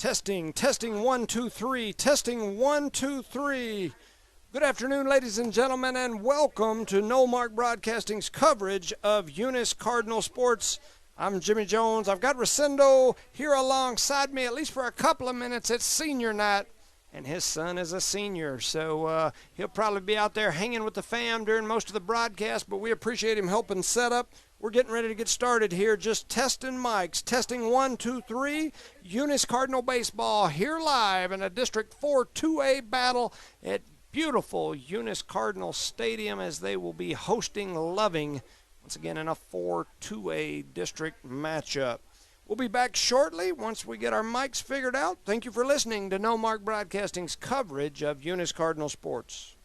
Testing, 1, 2, 3. Testing, 1, 2, 3. Good afternoon, ladies and gentlemen, and welcome to No Mark Broadcasting's coverage of Eunice Cardinal Sports. I'm Jimmy Jones. I've got Rosendo here alongside me, at least for a couple of minutes. It's senior night, and his son is a senior, so he'll probably be out there hanging with the fam during most of the broadcast, but we appreciate him helping set up. We're getting ready to get started here, just testing mics. Testing 1, 2, 3. Eunice Cardinal Baseball here live in a District 4 2A battle at beautiful Eunice Cardinal Stadium as they will be hosting Loving once again in a 4-2A district matchup. We'll be back shortly once we get our mics figured out. Thank you for listening to No Mark Broadcasting's coverage of Eunice Cardinal Sports.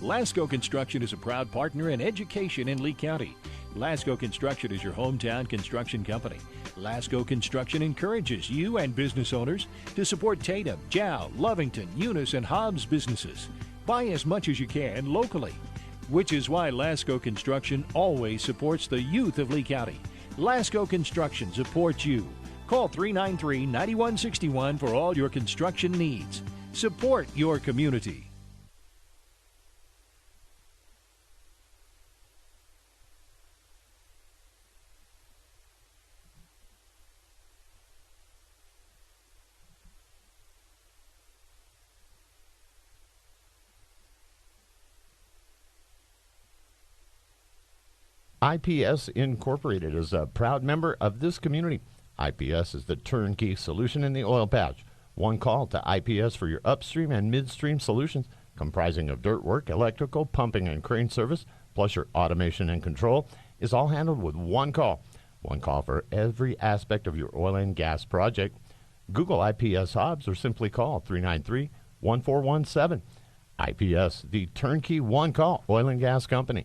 Lasco Construction is a proud partner in education in Lee County. Lasco Construction is your hometown construction company. Lasco Construction encourages you and business owners to support Tatum, Jow, Lovington, Eunice, and Hobbs businesses. Buy as much as you can locally, which is why Lasco Construction always supports the youth of Lee County. Lasco Construction supports you. Call 393-9161 for all your construction needs. Support your community. IPS Incorporated is a proud member of this community. IPS is the turnkey solution in the oil patch. One call to IPS for your upstream and midstream solutions, comprising of dirt work, electrical, pumping, and crane service, plus your automation and control, is all handled with one call. One call for every aspect of your oil and gas project. Google IPS Hobbs or simply call 393-1417. IPS, the turnkey one-call oil and gas company.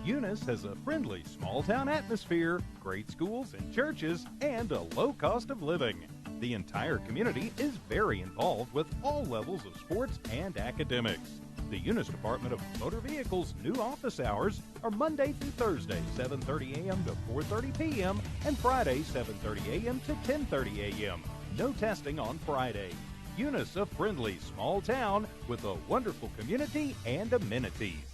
Eunice has a friendly small-town atmosphere, great schools and churches, and a low cost of living. The entire community is very involved with all levels of sports and academics. The Eunice Department of Motor Vehicles' new office hours are Monday through Thursday, 7:30 a.m. to 4:30 p.m., and Friday, 7:30 a.m. to 10:30 a.m. No testing on Friday. Eunice, a friendly small town with a wonderful community and amenities.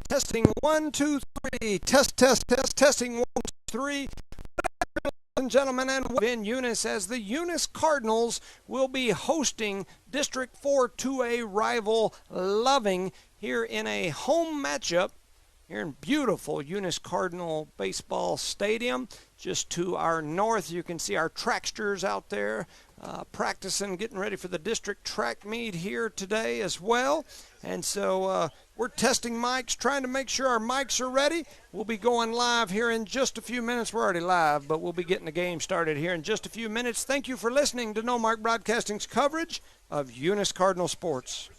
Testing 1, 2, 3. Testing 1, 2, 3. Ladies and gentlemen, and in Eunice as the Eunice Cardinals will be hosting District 4 2A rival Loving here in a home matchup here in beautiful Eunice Cardinal Baseball Stadium. Just to our north, you can see our tracksters out there practicing, getting ready for the district track meet here today as well. And so we're testing mics, trying to make sure our mics are ready. We'll be going live here in just a few minutes. We're already live, but we'll be getting the game started here in just a few minutes. Thank you for listening to No Mark Broadcasting's coverage of Eunice Cardinal Sports.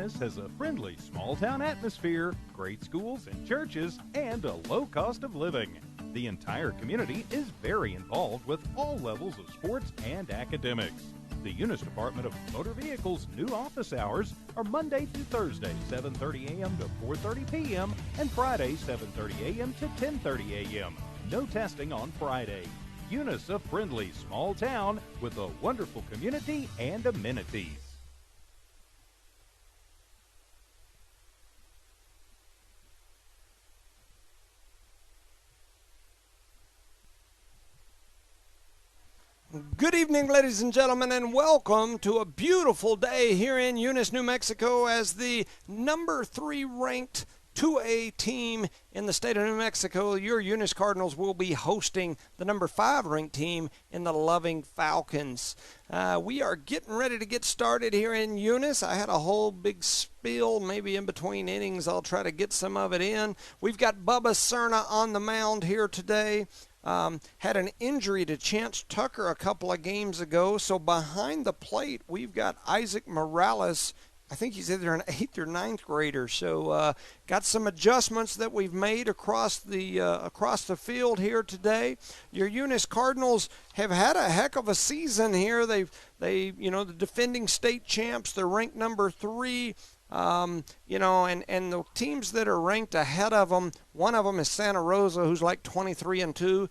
Eunice has a friendly small-town atmosphere, great schools and churches, and a low cost of living. The entire community is very involved with all levels of sports and academics. The Eunice Department of Motor Vehicles' new office hours are Monday through Thursday, 7:30 a.m. to 4:30 p.m., and Friday, 7:30 a.m. to 10:30 a.m. No testing on Friday. Eunice, a friendly small town with a wonderful community and amenities. Good evening, ladies and gentlemen, and welcome to a beautiful day here in Eunice, New Mexico, as the number 3 ranked 2A team in the state of New Mexico. Your Eunice Cardinals will be hosting the number 5 ranked team in the Loving Falcons. We are getting ready to get started here in Eunice. I had a whole big spiel, maybe in between innings. I'll try to get some of it in. We've got Bubba Cerna on the mound here today. Had an injury to Chance Tucker a couple of games ago, so behind the plate we've got Isaac Morales. I think he's either an 8th or 9th grader, so got some adjustments that we've made across the field here today. Your Eunice Cardinals have had a heck of a season here. They the defending state champs. They're ranked number 3. And the teams that are ranked ahead of them, one of them is Santa Rosa, who's like 23-2.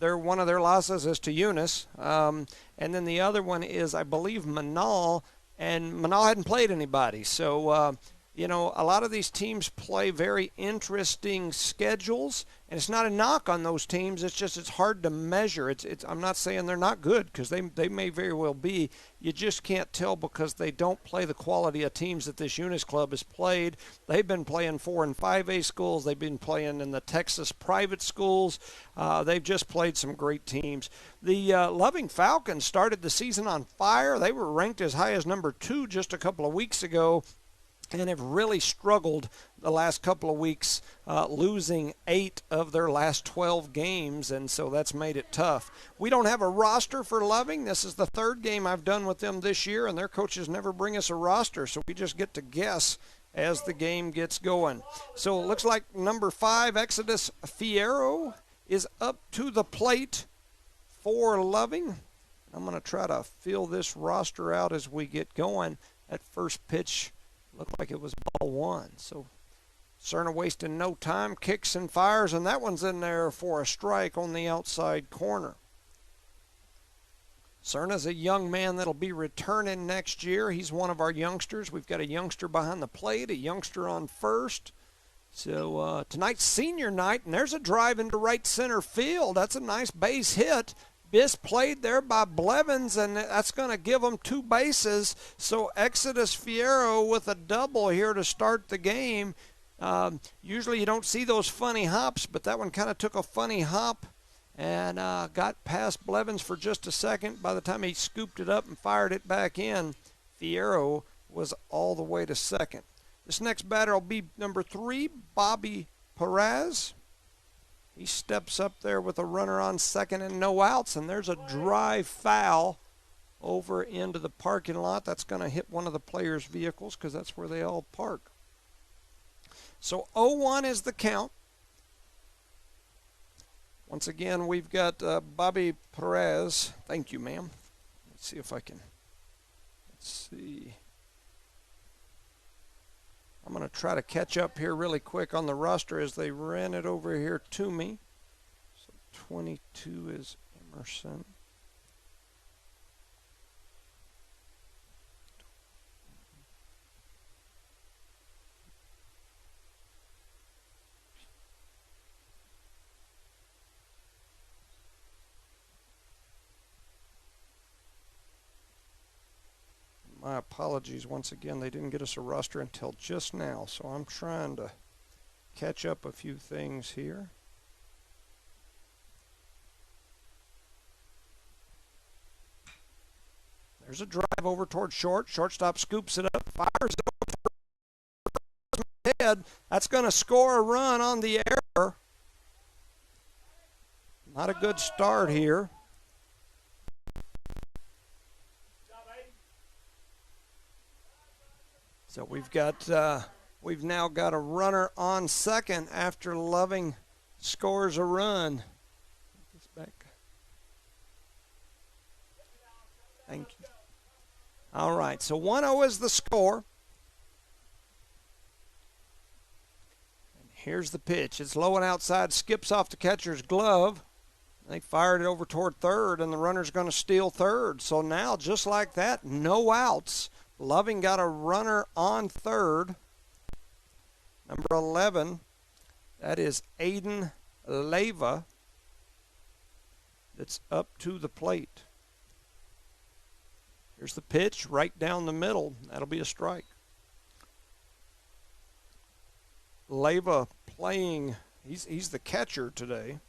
One of their losses is to Eunice. And then the other one is, I believe, Manal, and Manal hadn't played anybody. So, a lot of these teams play very interesting schedules, and it's not a knock on those teams. It's just it's hard to measure. I'm not saying they're not good, because they may very well be. You just can't tell because they don't play the quality of teams that this Eunice club has played. They've been playing 4 and 5A schools. They've been playing in the Texas private schools. They've just played some great teams. The Loving Falcons started the season on fire. They were ranked as high as number 2 just a couple of weeks ago, and have really struggled the last couple of weeks, losing 8 of their last 12 games, and so that's made it tough. We don't have a roster for Loving. This is the 3rd game I've done with them this year, and their coaches never bring us a roster, so we just get to guess as the game gets going. So it looks like number 5, Exodus Fierro, is up to the plate for Loving. I'm going to try to fill this roster out as we get going. That first pitch looked like it was ball 1. So Cerna wasting no time, kicks and fires, and that one's in there for a strike on the outside corner. Cerna's a young man that'll be returning next year. He's one of our youngsters. We've got a youngster behind the plate, a youngster on first. So tonight's senior night, and there's a drive into right center field. That's a nice base hit. Bis played there by Blevins, and that's going to give them 2 bases. So Exodus Fierro with a double here to start the game. Usually you don't see those funny hops, but that one kind of took a funny hop and got past Blevins for just a second. By the time he scooped it up and fired it back in, Fierro was all the way to second. This next batter will be number 3, Bobby Perez. He steps up there with a runner on second and no outs, and there's a dry foul over into the parking lot. That's going to hit one of the players' vehicles because that's where they all park. So 0-1 is the count. Once again, we've got Bobby Perez. Thank you, ma'am. Let's see if I can. Let's see. I'm going to try to catch up here really quick on the roster as they ran it over here to me. So 22 is Emerson. My apologies once again. They didn't get us a roster until just now, so I'm trying to catch up a few things here. There's a drive over toward short. Shortstop scoops it up, fires it over his head. That's going to score a run on the error. Not a good start here. So we've now got a runner on second after Loving scores a run. Get this back. Thank you. All right, so 1-0 is the score. And here's the pitch. It's low and outside, skips off the catcher's glove. They fired it over toward third, and the runner's going to steal third. So now, just like that, no outs. Loving got a runner on third. Number 11, that is Aiden Leva. That's up to the plate. Here's the pitch, right down the middle. That'll be a strike. Leva playing, he's the catcher today.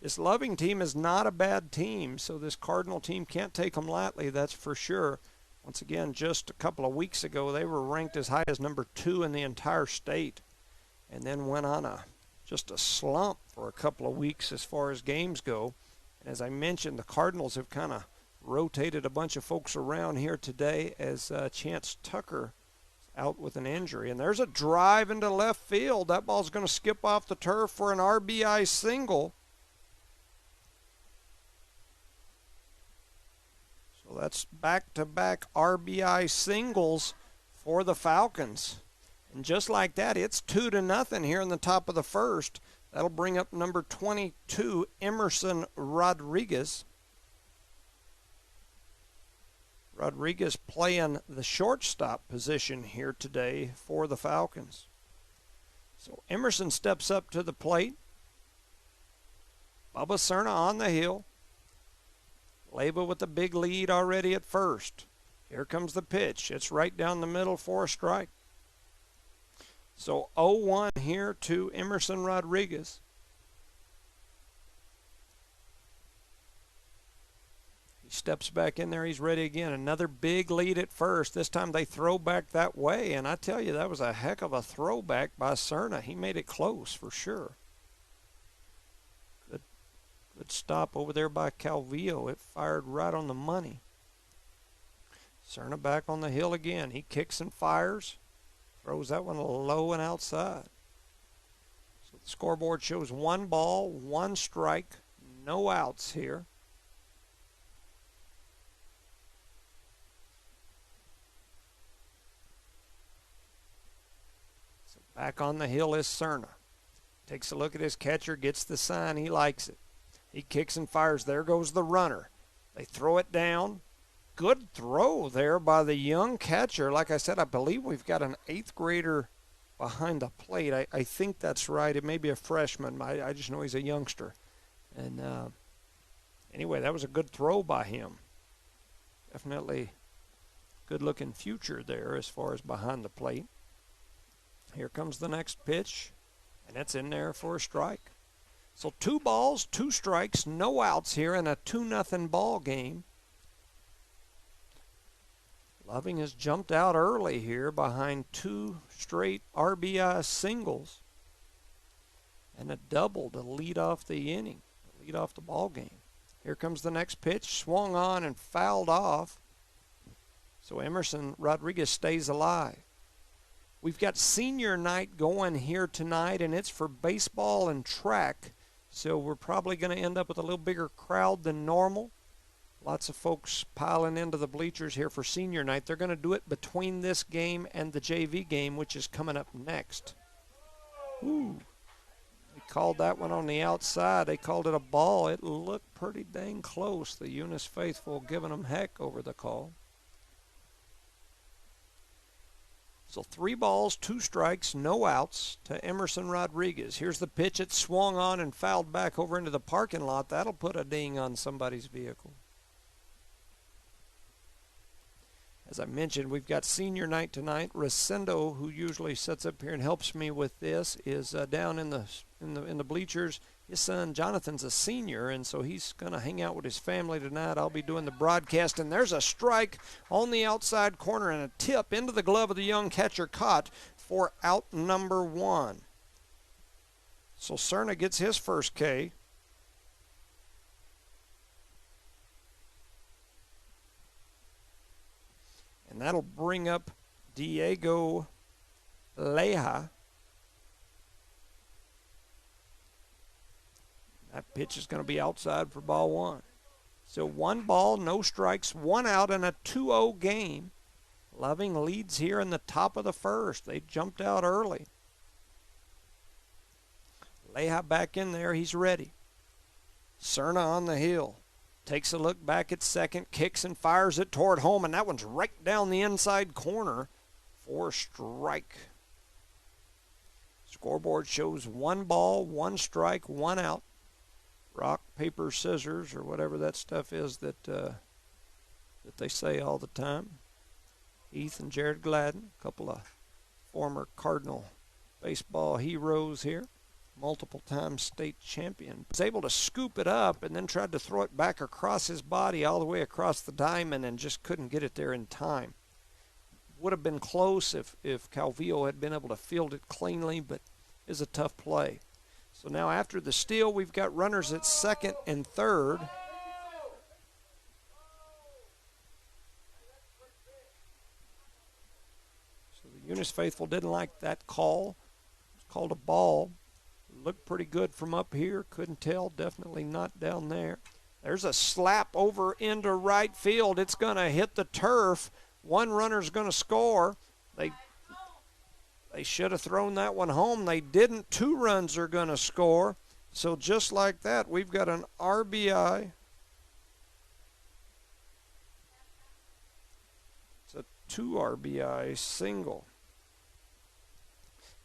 This Loving team is not a bad team, so this Cardinal team can't take them lightly, that's for sure. Once again, just a couple of weeks ago, they were ranked as high as number 2 in the entire state, and then went on just a slump for a couple of weeks as far as games go. And as I mentioned, the Cardinals have kind of rotated a bunch of folks around here today as Chance Tucker out with an injury. And there's a drive into left field. That ball's going to skip off the turf for an RBI single. So that's back-to-back RBI singles for the Falcons. And just like that, it's 2-0 here in the top of the first. That'll bring up number 22, Emerson Rodriguez. Rodriguez playing the shortstop position here today for the Falcons. So Emerson steps up to the plate. Bubba Cerna on the hill. Leva with a big lead already at first. Here comes the pitch. It's right down the middle for a strike. So 0-1 here to Emerson Rodriguez. He steps back in there. He's ready again. Another big lead at first. This time they throw back that way. And I tell you, that was a heck of a throwback by Cerna. He made it close for sure. Good stop over there by Calvillo. It fired right on the money. Cerna back on the hill again. He kicks and fires. Throws that one low and outside. So the scoreboard shows 1 ball, 1 strike, no outs here. So back on the hill is Cerna. Takes a look at his catcher, gets the sign, he likes it. He kicks and fires. There goes the runner. They throw it down. Good throw there by the young catcher. Like I said, I believe we've got an 8th grader behind the plate. I think that's right. It may be a freshman. I just know he's a youngster. And anyway, that was a good throw by him. Definitely good-looking future there as far as behind the plate. Here comes the next pitch, and that's in there for a strike. So 2 balls, 2 strikes, no outs here in a 2-0 ball game. Loving has jumped out early here behind 2 straight RBI singles and a double to lead off the inning, to lead off the ball game. Here comes the next pitch, swung on and fouled off. So Emerson Rodriguez stays alive. We've got senior night going here tonight, and it's for baseball and track. So we're probably going to end up with a little bigger crowd than normal. Lots of folks piling into the bleachers here for senior night. They're going to do it between this game and the JV game, which is coming up next. Ooh. They called that one on the outside. They called it a ball. It looked pretty dang close. The Eunice faithful giving them heck over the call. So 3 balls, 2 strikes, no outs to Emerson Rodriguez. Here's the pitch. It swung on and fouled back over into the parking lot. That'll put a ding on somebody's vehicle. As I mentioned, we've got senior night tonight. Resendo, who usually sits up here and helps me with this, is down in the bleachers. His son Jonathan's a senior, and so he's going to hang out with his family tonight. I'll be doing the broadcast, and there's a strike on the outside corner and a tip into the glove of the young catcher caught for out number 1. So Cerna gets his first K. And And that'll bring up Diego Leja. That pitch is going to be outside for ball one. So 1 ball, no strikes, 1 out in a 2-0 game. Loving leads here in the top of the first. They jumped out early. Leja back in there. He's ready. Cerna on the hill. Takes a look back at second. Kicks and fires it toward home. And that one's right down the inside corner for a strike. Scoreboard shows 1 ball, 1 strike, 1 out. Rock, paper, scissors, or whatever that stuff is that they say all the time. Heath and Jared Gladden, a couple of former Cardinal baseball heroes here, multiple-time state champion. Was able to scoop it up and then tried to throw it back across his body all the way across the diamond and just couldn't get it there in time. Would have been close if Calvillo had been able to field it cleanly, but is a tough play. So now after the steal, we've got runners at second and third. Eunice faithful didn't like that call. It was called a ball. Looked pretty good from up here. Couldn't tell. Definitely not down there. There's a slap over into right field. It's going to hit the turf. 1 runner's going to score. They should have thrown that one home. They didn't. 2 runs are going to score. So just like that, we've got an RBI. It's a 2 RBI single.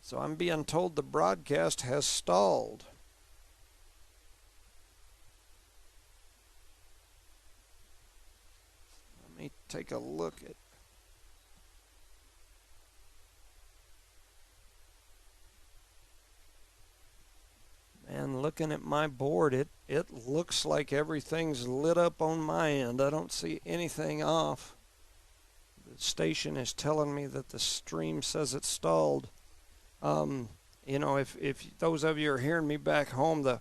So I'm being told the broadcast has stalled. Let me take a look at. And looking at my board, it looks like everything's lit up on my end. I don't see anything off. The station is telling me that the stream says it's stalled. You know, if those of you are hearing me back home,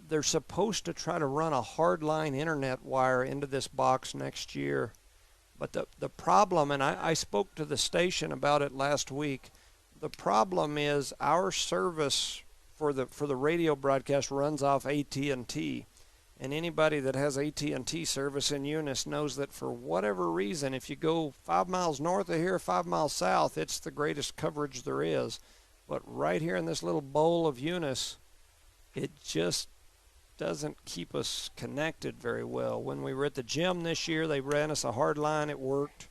they're supposed to try to run a hardline internet wire into this box next year. But the problem, and I spoke to the station about it last week, the problem is our service for the radio broadcast runs off AT&T. And anybody that has AT&T service in Eunice knows that for whatever reason, if you go 5 miles north of here, 5 miles south, it's the greatest coverage there is. But right here in this little bowl of Eunice, it just doesn't keep us connected very well. When we were at the gym this year, they ran us a hard line. It worked.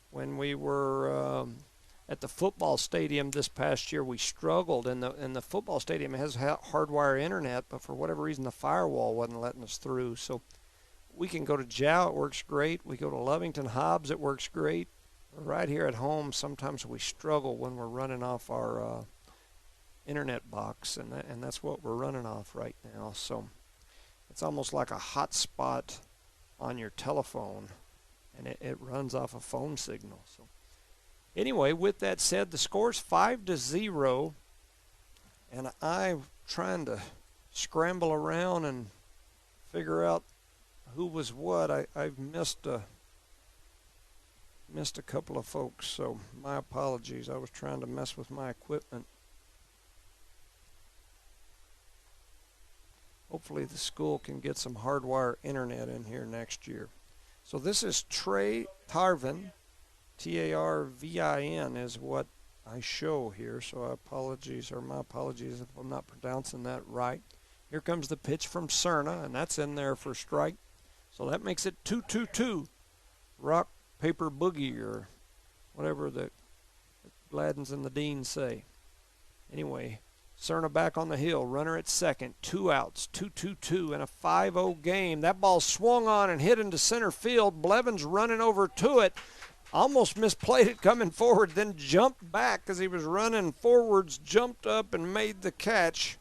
When we were at the football stadium this past year, we struggled, and the football stadium has hardwire internet, but for whatever reason the firewall wasn't letting us through. So we can go to Jow, it works great. We go to Lovington Hobbs, it works great. Right here at home, sometimes we struggle when we're running off our internet box, and that's what we're running off right now. So it's almost like a hot spot on your telephone, and it runs off a phone signal. So anyway, with that said, the score's 5-0, and I'm trying to scramble around and figure out who was what. I've missed a couple of folks, so my apologies. I was trying to mess with my equipment. Hopefully the school can get some hardwire internet in here next year. So this is Trey Tarvin. Tarvin is what I show here, so my apologies if I'm not pronouncing that right. Here comes the pitch from Cerna, and that's in there for strike. So that makes it 2-2-2. Rock, paper, boogie, or whatever the Gladdens and the Deans say. Anyway, Cerna back on the hill, runner at second, 2 outs, 2-2-2 in a 5-0 game. That ball swung on and hit into center field. Blevins running over to it. Almost misplayed it coming forward, then jumped back as he was running forwards, jumped up and made the catch.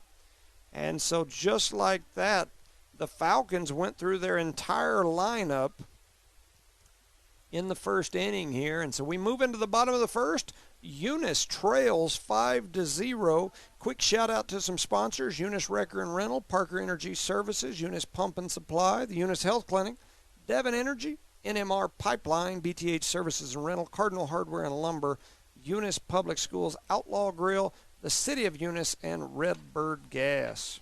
And so just like that, the Falcons went through their entire lineup in the first inning here. And so we move into the bottom of the first. Eunice trails 5-0. Quick shout out to some sponsors: Eunice Wrecker and Rental, Parker Energy Services, Eunice Pump and Supply, the Eunice Health Clinic, Devon Energy, NMR Pipeline, BTH Services and Rental, Cardinal Hardware and Lumber, Eunice Public Schools, Outlaw Grill, the City of Eunice, and Redbird Gas.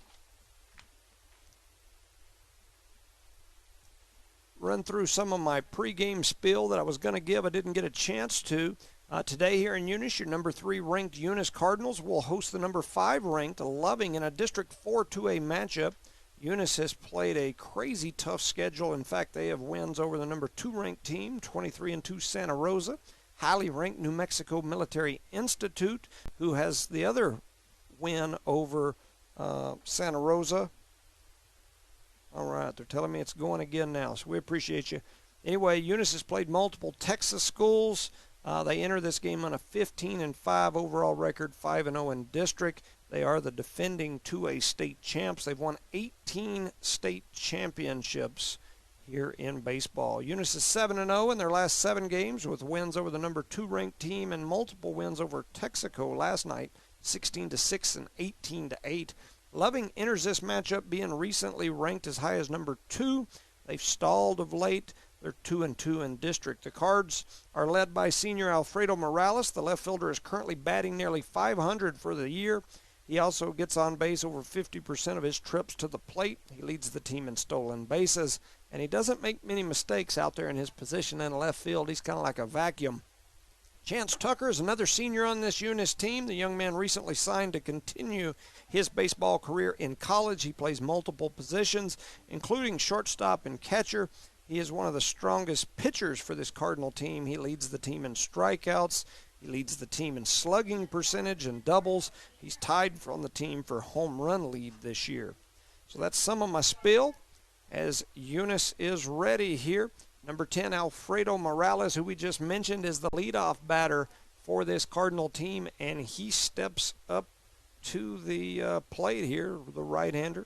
Run through some of my pregame spiel that I was going to give. I didn't get a chance to. Today here in Eunice, your number 3 ranked Eunice Cardinals will host the number 5 ranked Loving in a District 4 2A matchup. Eunice has played a crazy tough schedule. In fact, they have wins over the number 2 ranked team, 23-2 Santa Rosa. Highly ranked New Mexico Military Institute, who has the other win over Santa Rosa. All right, they're telling me it's going again now, so we appreciate you. Anyway, Eunice has played multiple Texas schools. They enter this game on a 15-5 overall record, 5-0 in district. They are the defending 2A state champs. They've won 18 state championships here in baseball. Eunice is 7-0 in their last 7 games, with wins over the number 2 ranked team and multiple wins over Texaco last night, 16-6 and 18-8. Loving enters this matchup being recently ranked as high as number 2. They've stalled of late. They're 2-2 in district. The Cards are led by senior Alfredo Morales. The left fielder is currently batting nearly .500 for the year. He also gets on base over 50% of his trips to the plate. He leads the team in stolen bases, and he doesn't make many mistakes out there in his position in left field. He's kind of like a vacuum. Chance Tucker is another senior on this Eunice team. The young man recently signed to continue his baseball career in college. He plays multiple positions, including shortstop and catcher. He is one of the strongest pitchers for this Cardinal team. He leads the team in strikeouts. He leads the team in slugging percentage and doubles. He's tied on the team for home run lead this year. So that's some of my spiel as Eunice is ready here. Number 10, Alfredo Morales, who we just mentioned, is the leadoff batter for this Cardinal team, and he steps up to the plate here, the right-hander.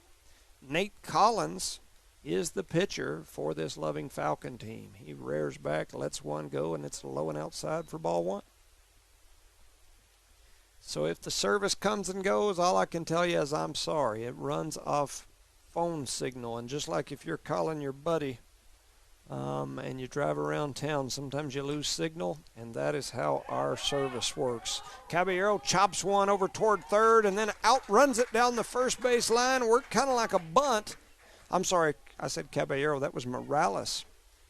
Nate Collins is the pitcher for this Loving Falcon team. He rears back, lets one go, and it's low and outside for ball 1. So if the service comes and goes, all I can tell you is I'm sorry. It runs off phone signal, and just like if you're calling your buddy and you drive around town, sometimes you lose signal, and that is how our service works. Caballero chops one over toward third and then outruns it down the first base line. Worked kind of like a bunt. I'm sorry, I said Caballero. That was Morales.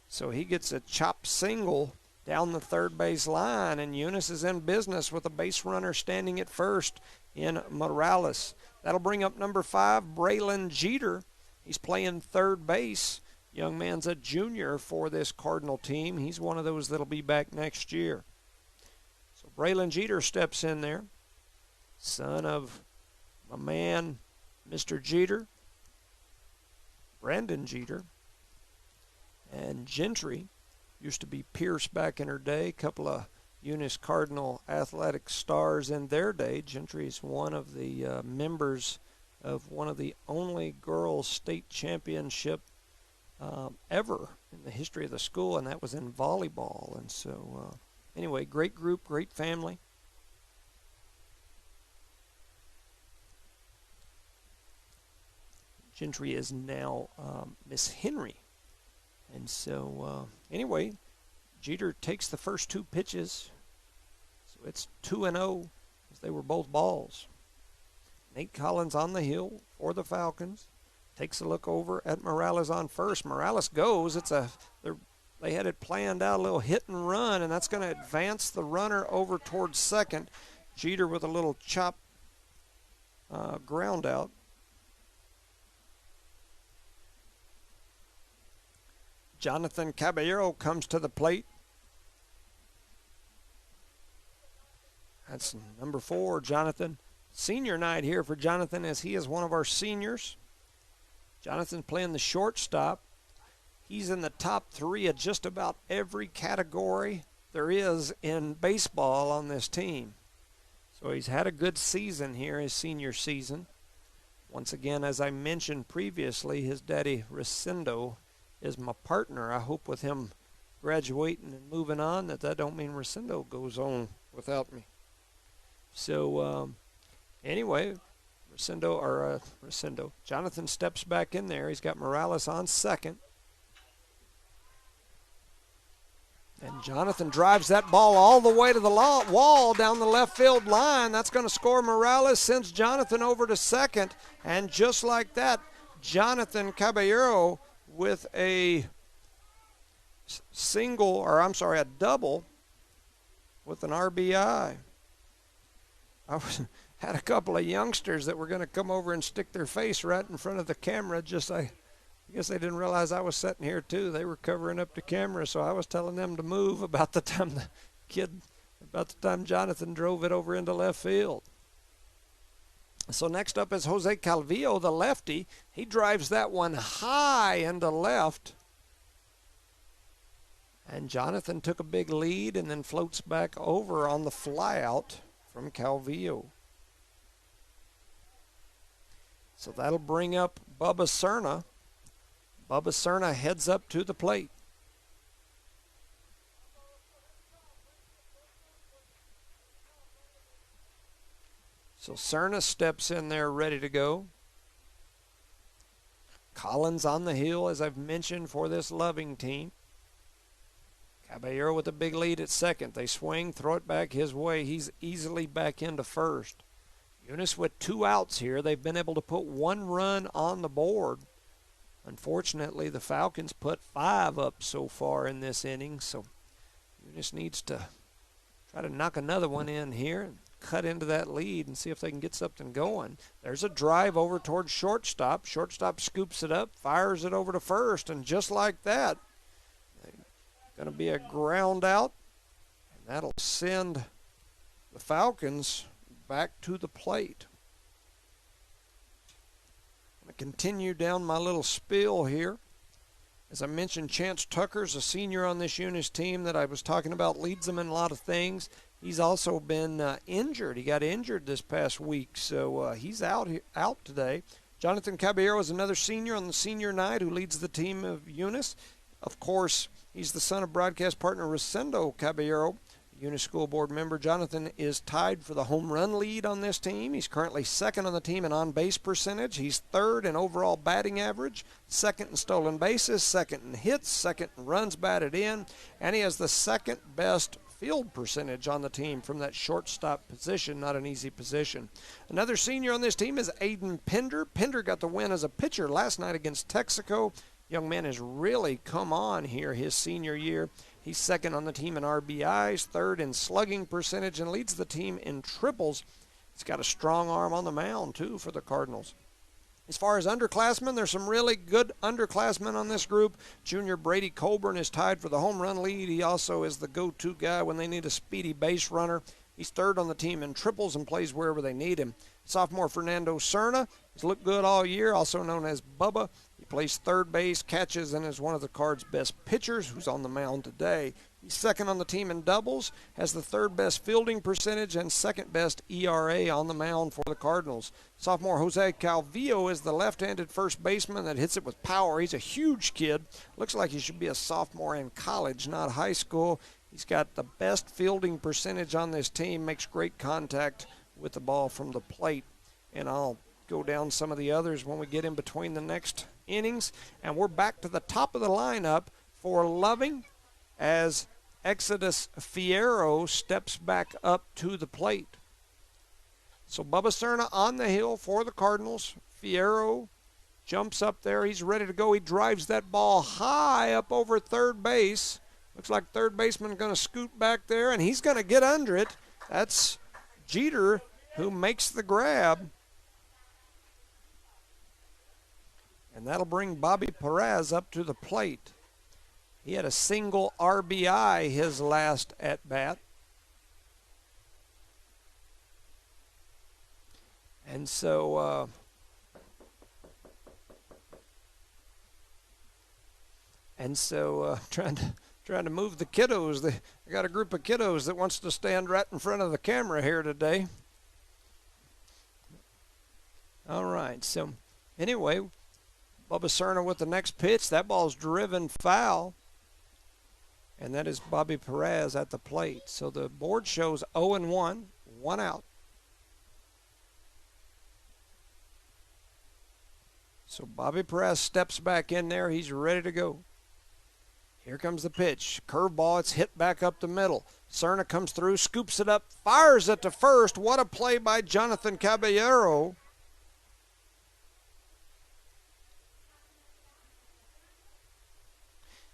So he gets a chop single down the third base line, and Eunice is in business with a base runner standing at first in Morales. That'll bring up number 5, Braylon Jeter. He's playing third base. Young man's a junior for this Cardinal team. He's one of those that'll be back next year. So Braylon Jeter steps in there, son of my man, Mr. Jeter, Brandon Jeter, and Gentry. Used to be Pierce back in her day. A couple of Eunice Cardinal athletic stars in their day. Gentry is one of the members of one of the only girls' state championship ever in the history of the school, and that was in volleyball. And so, anyway, great group, great family. Gentry is now Miss Henry. And so, anyway, Jeter takes the first 2 pitches. So it's 2-0 as they were both balls. Nate Collins on the hill for the Falcons. Takes a look over at Morales on first. Morales goes. They had it planned out, a little hit and run, and that's going to advance the runner over towards second. Jeter with a little chop ground out. Jonathan Caballero comes to the plate. That's number 4, Jonathan. Senior night here for Jonathan, as he is one of our seniors. Jonathan playing the shortstop. He's in the top 3 of just about every category there is in baseball on this team. So he's had a good season here, his senior season. Once again, as I mentioned previously, his daddy Rosendo is my partner. I hope with him graduating and moving on that don't mean Rosendo goes on without me. So anyway, Jonathan steps back in there. He's got Morales on second. And Jonathan drives that ball all the way to the wall down the left field line. That's going to score. Morales sends Jonathan over to second. And just like that, Jonathan Caballero with a a double with an RBI. Had a couple of youngsters that were going to come over and stick their face right in front of the camera. I guess they didn't realize I was sitting here too. They were covering up the camera, so I was telling them to move about the time Jonathan drove it over into left field. So next up is Jose Calvillo, the lefty. He drives that one high into left. And Jonathan took a big lead and then floats back over on the flyout from Calvillo. So that'll bring up Bubba Serna. Bubba Serna heads up to the plate. So Serna steps in there ready to go. Collins on the hill, as I've mentioned, for this Loving team. Caballero with a big lead at second. They swing, throw it back his way. He's easily back into first. Eunice with 2 outs here. They've been able to put 1 run on the board. Unfortunately, the Falcons put 5 up so far in this inning, so Eunice needs to try to knock another one in here and cut into that lead and see if they can get something going. There's a drive over towards shortstop. Shortstop scoops it up, fires it over to first, and just like that, going to be a ground out, and that'll send the Falcons back to the plate. I'm going to continue down my little spiel here. As I mentioned, Chance Tucker's a senior on this Eunice team that I was talking about, leads them in a lot of things. He's also been injured. He got injured this past week, so he's out today. Jonathan Caballero is another senior on the senior night who leads the team of Eunice. Of course, he's the son of broadcast partner Rosendo Caballero, Eunice School Board member. Jonathan is tied for the home run lead on this team. He's currently second on the team in on-base percentage. He's third in overall batting average, second in stolen bases, second in hits, second in runs batted in, and he has the second best field percentage on the team from that shortstop position, not an easy position. Another senior on this team is Aiden Pender. Pender got the win as a pitcher last night against Texaco. Young man has really come on here his senior year. He's second on the team in RBIs, third in slugging percentage, and leads the team in triples. He's got a strong arm on the mound, too, for the Cardinals. As far as underclassmen, there's some really good underclassmen on this group. Junior Brady Colburn is tied for the home run lead. He also is the go-to guy when they need a speedy base runner. He's third on the team in triples and plays wherever they need him. Sophomore Fernando Serna has looked good all year, also known as Bubba. He plays third base, catches, and is one of the Cards' best pitchers, who's on the mound today. He's second on the team in doubles, has the third best fielding percentage and second best ERA on the mound for the Cardinals. Sophomore Jose Calvillo is the left-handed first baseman that hits it with power. He's a huge kid. Looks like he should be a sophomore in college, not high school. He's got the best fielding percentage on this team, makes great contact with the ball from the plate. And I'll go down some of the others when we get in between the next innings. And we're back to the top of the lineup for Loving as Exodus Fierro steps back up to the plate. So Bubba Serna on the hill for the Cardinals. Fierro jumps up there. He's ready to go. He drives that ball high up over third base. Looks like third baseman going to scoot back there, and he's going to get under it. That's Jeter who makes the grab. And that'll bring Bobby Perez up to the plate. He had a single RBI his last at-bat. And so trying to move the kiddos. I got a group of kiddos that wants to stand right in front of the camera here today. All right, so anyway, Bubba Serna with the next pitch. That ball's driven foul. And that is Bobby Perez at the plate. So the board shows 0-1, 1 out. So Bobby Perez steps back in there. He's ready to go. Here comes the pitch. Curveball, it's hit back up the middle. Cerna comes through, scoops it up, fires it to first. What a play by Jonathan Caballero.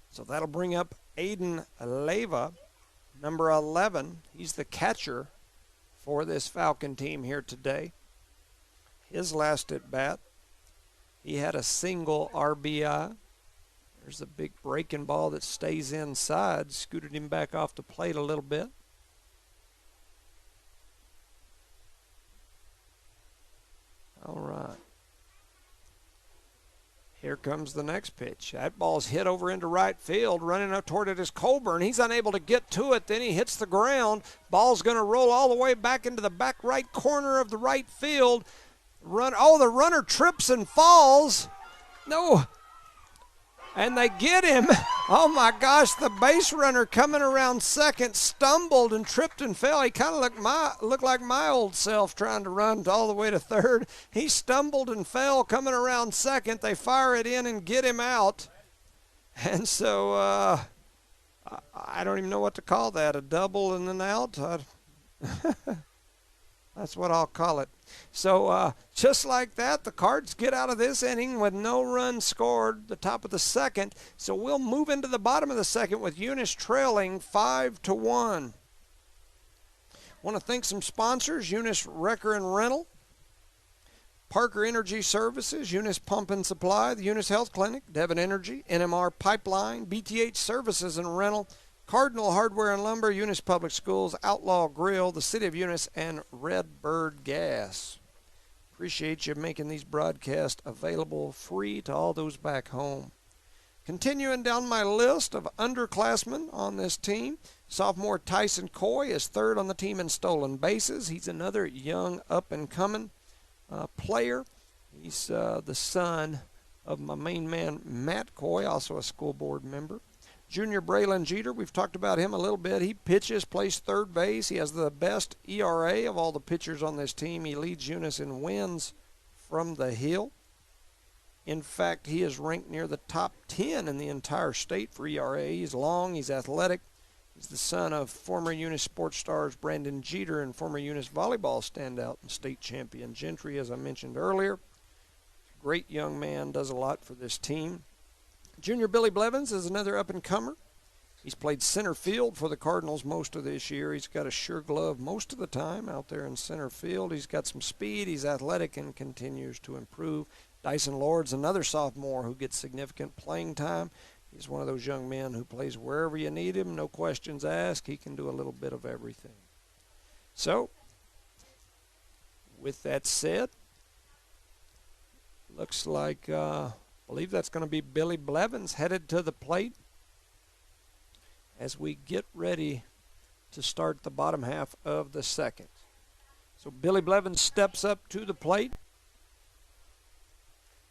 So that'll bring up Aiden Leyva, number 11. He's the catcher for this Falcon team here today. His last at bat, he had a single RBI. There's a big breaking ball that stays inside, scooted him back off the plate a little bit. All right. Here comes the next pitch. That ball's hit over into right field. Running up toward it is Colburn. He's unable to get to it. Then he hits the ground. Ball's going to roll all the way back into the back right corner of the right field. The runner trips and falls. No. And they get him. Oh, my gosh, the base runner coming around second stumbled and tripped and fell. He kind of looked like my old self trying to run all the way to third. He stumbled and fell coming around second. They fire it in and get him out. And so I don't even know what to call that, a double and an out? That's what I'll call it. So just like that, the Cards get out of this inning with no runs scored, the top of the second. So we'll move into the bottom of the second with Eunice trailing 5-1. Want to thank some sponsors: Eunice Wrecker and Rental, Parker Energy Services, Eunice Pump and Supply, the Eunice Health Clinic, Devon Energy, NMR Pipeline, BTH Services and Rental, Cardinal Hardware and Lumber, Eunice Public Schools, Outlaw Grill, the City of Eunice, and Red Bird Gas. Appreciate you making these broadcasts available free to all those back home. Continuing down my list of underclassmen on this team, sophomore Tyson Coy is third on the team in stolen bases. He's another young up-and-coming player. He's the son of my main man, Matt Coy, also a school board member. Junior Braylon Jeter, we've talked about him a little bit. He pitches, plays third base. He has the best ERA of all the pitchers on this team. He leads Eunice in wins from the hill. In fact, he is ranked near the top 10 in the entire state for ERA. He's long, he's athletic. He's the son of former Eunice sports stars Brandon Jeter and former Eunice volleyball standout and state champion Gentry, as I mentioned earlier. Great young man, does a lot for this team. Junior Billy Blevins is another up-and-comer. He's played center field for the Cardinals most of this year. He's got a sure glove most of the time out there in center field. He's got some speed. He's athletic and continues to improve. Dyson Lord's another sophomore who gets significant playing time. He's one of those young men who plays wherever you need him, no questions asked. He can do a little bit of everything. So, with that said, looks like I believe that's going to be Billy Blevins headed to the plate as we get ready to start the bottom half of the second. So Billy Blevins steps up to the plate.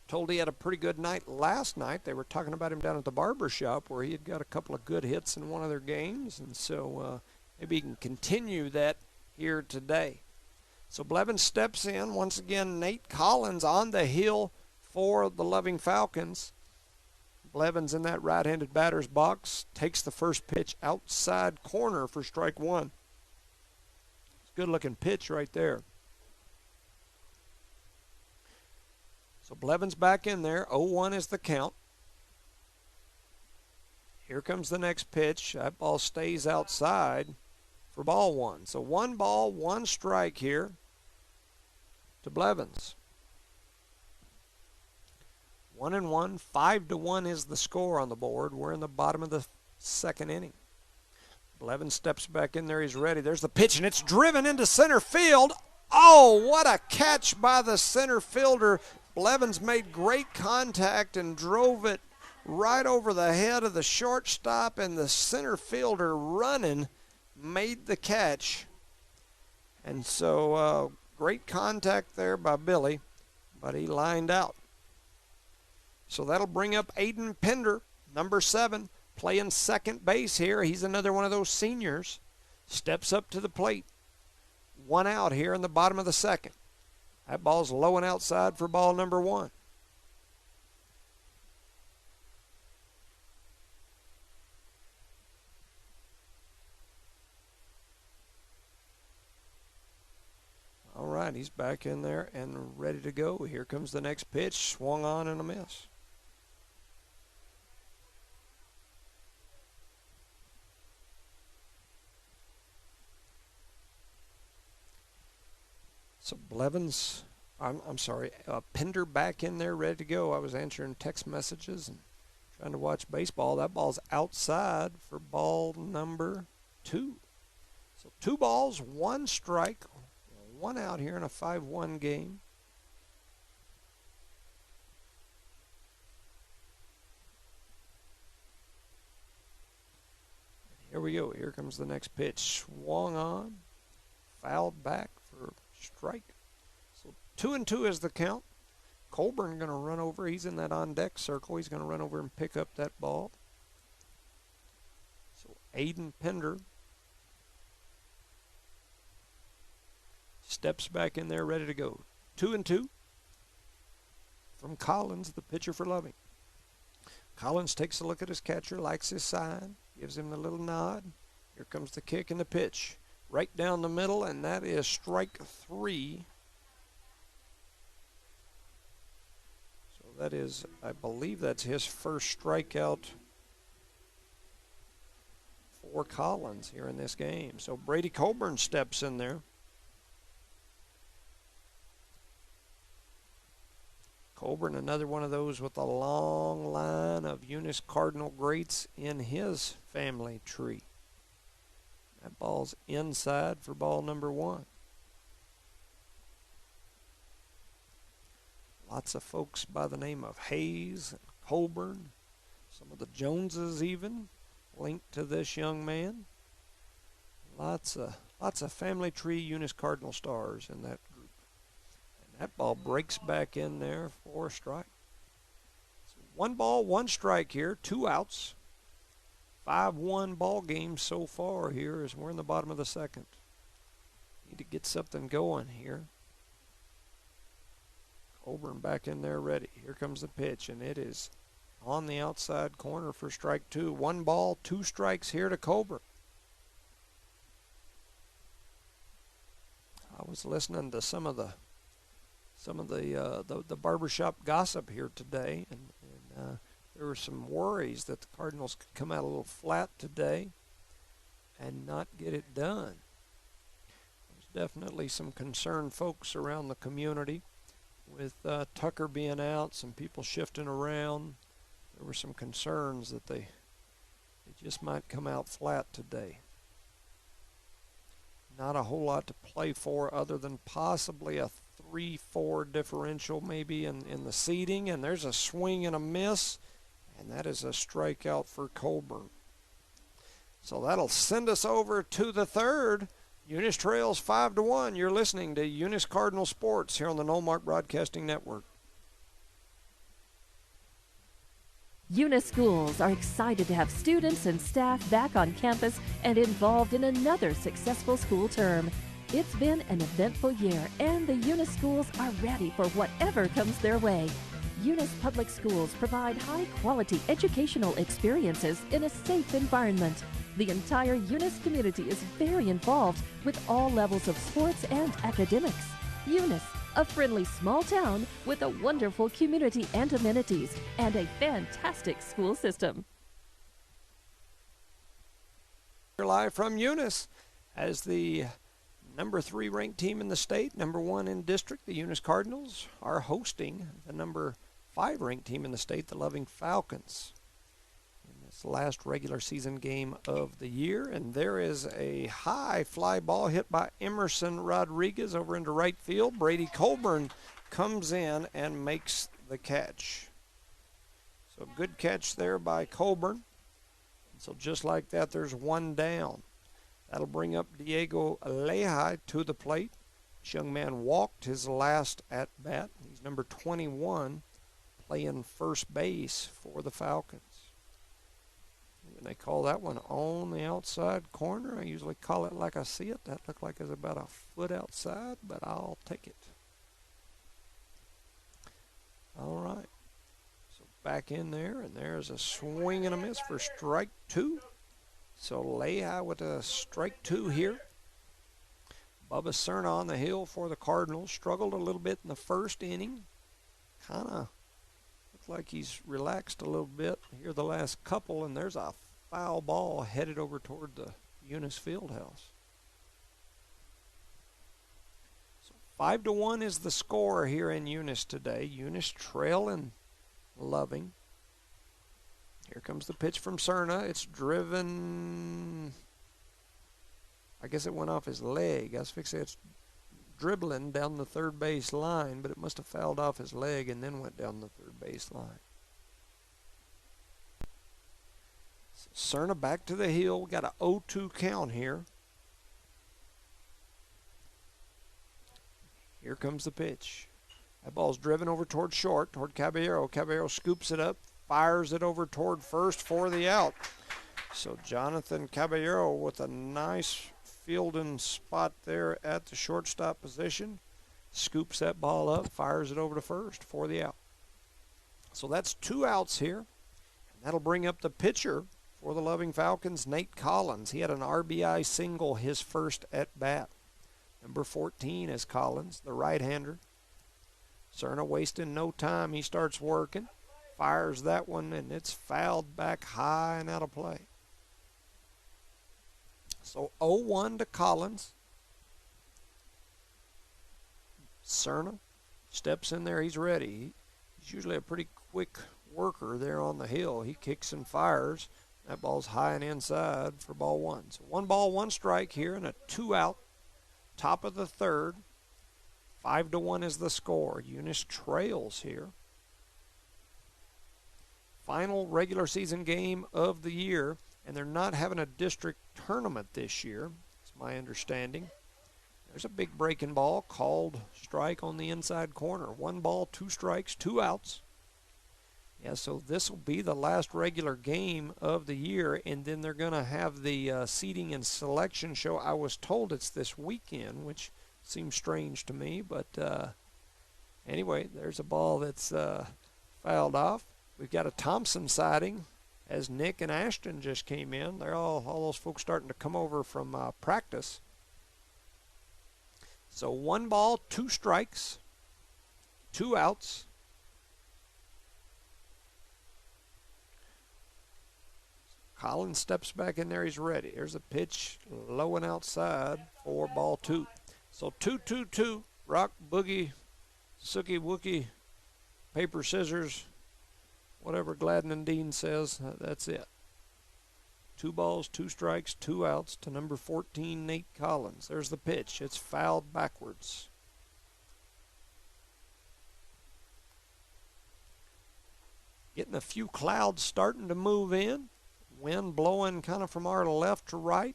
Told he had a pretty good night last night. They were talking about him down at the barber shop where he had got a couple of good hits in one of their games, and so maybe he can continue that here today. So Blevins steps in. Once again, Nate Collins on the hill for the Loving Falcons. Blevins in that right-handed batter's box takes the first pitch outside corner for strike one. It's a good-looking pitch right there. So Blevins back in there. 0-1 is the count. Here comes the next pitch. That ball stays outside for ball one. So 1 ball, 1 strike here to Blevins. 1-1, 5-1 is the score on the board. We're in the bottom of the second inning. Blevins steps back in there. He's ready. There's the pitch, and it's driven into center field. Oh, what a catch by the center fielder. Blevins made great contact and drove it right over the head of the shortstop, and the center fielder running made the catch. And so great contact there by Billy, but he lined out. So that'll bring up Aiden Pender, number 7, playing second base here. He's another one of those seniors. Steps up to the plate. 1 out here in the bottom of the second. That ball's low and outside for ball number 1. right, he's back in there and ready to go. Here comes the next pitch, swung on and a miss. So Blevins, I'm sorry, Pender back in there ready to go. I was answering text messages and trying to watch baseball. That ball's outside for ball number 2. So 2 balls, 1 strike, 1 out here in a 5-1 game. Here we go. Here comes the next pitch. Swung on, fouled back for strike. So 2-2 is the count. Colburn going to run over. He's in that on-deck circle. He's going to run over and pick up that ball. So Aiden Pender steps back in there ready to go. 2-2 from Collins, the pitcher for Loving. Collins takes a look at his catcher, likes his sign, gives him the little nod. Here comes the kick and the pitch. Right down the middle, and that is strike 3. So that is, I believe that's his first strikeout for Collins here in this game. So Brady Colburn steps in there. Colburn, another one of those with a long line of Eunice Cardinal greats in his family tree. That ball's inside for ball number 1. Lots of folks by the name of Hayes and Colburn, some of the Joneses even, linked to this young man. Lots of family tree Eunice Cardinal stars in that group. And that ball breaks back in there for a strike. So 1 ball, 1 strike here, 2 outs. 5-1 ball game so far here as we're in the bottom of the 2nd. Need to get something going here. Colburn back in there ready. Here comes the pitch, and it is on the outside corner for strike 2. 1 ball, 2 strikes here to Colburn. I was listening to some of the barbershop gossip here today, and there were some worries that the Cardinals could come out a little flat today and not get it done. There's definitely some concerned folks around the community with Tucker being out, some people shifting around. There were some concerns that they just might come out flat today. Not a whole lot to play for other than possibly a 3-4 differential maybe in the seeding, and there's a swing and a miss. And that is a strikeout for Colburn. So that'll send us over to the 3rd. Eunice trails 5-1. You're listening to Eunice Cardinal Sports here on the Knowmark Broadcasting Network. Eunice schools are excited to have students and staff back on campus and involved in another successful school term. It's been an eventful year, and the Eunice schools are ready for whatever comes their way. Eunice Public Schools provide high-quality educational experiences in a safe environment. The entire Eunice community is very involved with all levels of sports and academics. Eunice, a friendly small town with a wonderful community and amenities, and a fantastic school system. We're live from Eunice as the number 3 ranked team in the state, number 1 in district, the Eunice Cardinals, are hosting the number 5 ranked team in the state, the Loving Falcons, in this last regular season game of the year. And there is a high fly ball hit by Emerson Rodriguez over into right field. Brady Colburn comes in and makes the catch. So good catch there by Colburn. So just like that, there's 1 down. That'll bring up Diego Lehigh to the plate. This young man walked his last at bat. He's number 21, playing first base for the Falcons. And they call that one on the outside corner. I usually call it like I see it. That looked like it's about a foot outside, but I'll take it. All right. So back in there, and there's a swing and a miss for strike 2. So Lehigh with a strike 2 here. Bubba Cerna on the hill for the Cardinals. Struggled a little bit in the first inning. Kind of looks like he's relaxed a little bit here the last couple, and there's a foul ball headed over toward the Eunice Fieldhouse. So 5-1 is the score here in Eunice today. Eunice trailing Loving. Here comes the pitch from Cerna. It's driven. I guess it went off his leg. I was fixing it's dribbling down the third base line, but it must have fouled off his leg and then went down the third base line. So Cerna back to the hill. We got an 0-2 count here. Here comes the pitch. That ball's driven over toward short, toward Caballero. Caballero scoops it up, fires it over toward first for the out. So Jonathan Caballero with a nice fielding spot there at the shortstop position. Scoops that ball up, fires it over to first for the out. So that's 2 outs here. And that'll bring up the pitcher for the Loving Falcons, Nate Collins. He had an RBI single his first at bat. Number 14 is Collins, the right-hander. Cerna wasting no time. He starts working, fires that one, and it's fouled back high and out of play. So 0-1 to Collins. Cerna steps in there. He's ready. He's usually a pretty quick worker there on the hill. He kicks and fires. That ball's high and inside for ball 1. So 1 ball, 1 strike here and a 2-out. Top of the third. 5-1 is the score. Eunice trails here. Final regular season game of the year, and they're not having a district tournament this year. It's my understanding. There's a big breaking ball, called strike on the inside corner. 1 ball, 2 strikes, 2 outs. Yeah, so this will be the last regular game of the year, and then they're going to have the seating and selection show. I was told it's this weekend, which seems strange to me, but anyway, there's a ball that's fouled off. We've got a Thompson sighting as Nick and Ashton just came in. They're all those folks starting to come over from practice. So 1 ball, 2 strikes, 2 outs. Collins steps back in there. He's ready. There's a pitch low and outside for ball 2. So 2-2-2, rock, boogie, sookie, wookie, paper, scissors, whatever Gladden and Dean says, that's it. 2 balls, 2 strikes, 2 outs to number 14, Nate Collins. There's the pitch. It's fouled backwards. Getting a few clouds starting to move in. Wind blowing kind of from our left to right.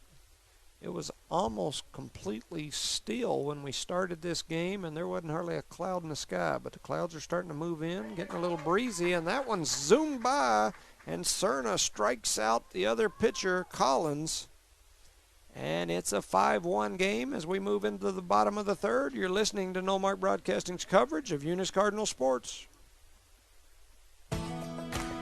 It was almost completely still when we started this game, and there wasn't hardly a cloud in the sky, but the clouds are starting to move in, getting a little breezy, and that one zoomed by, and Cerna strikes out the other pitcher, Collins, and it's a 5-1 game as we move into the bottom of the third. You're listening to No Mark Broadcasting's coverage of Eunice Cardinal Sports.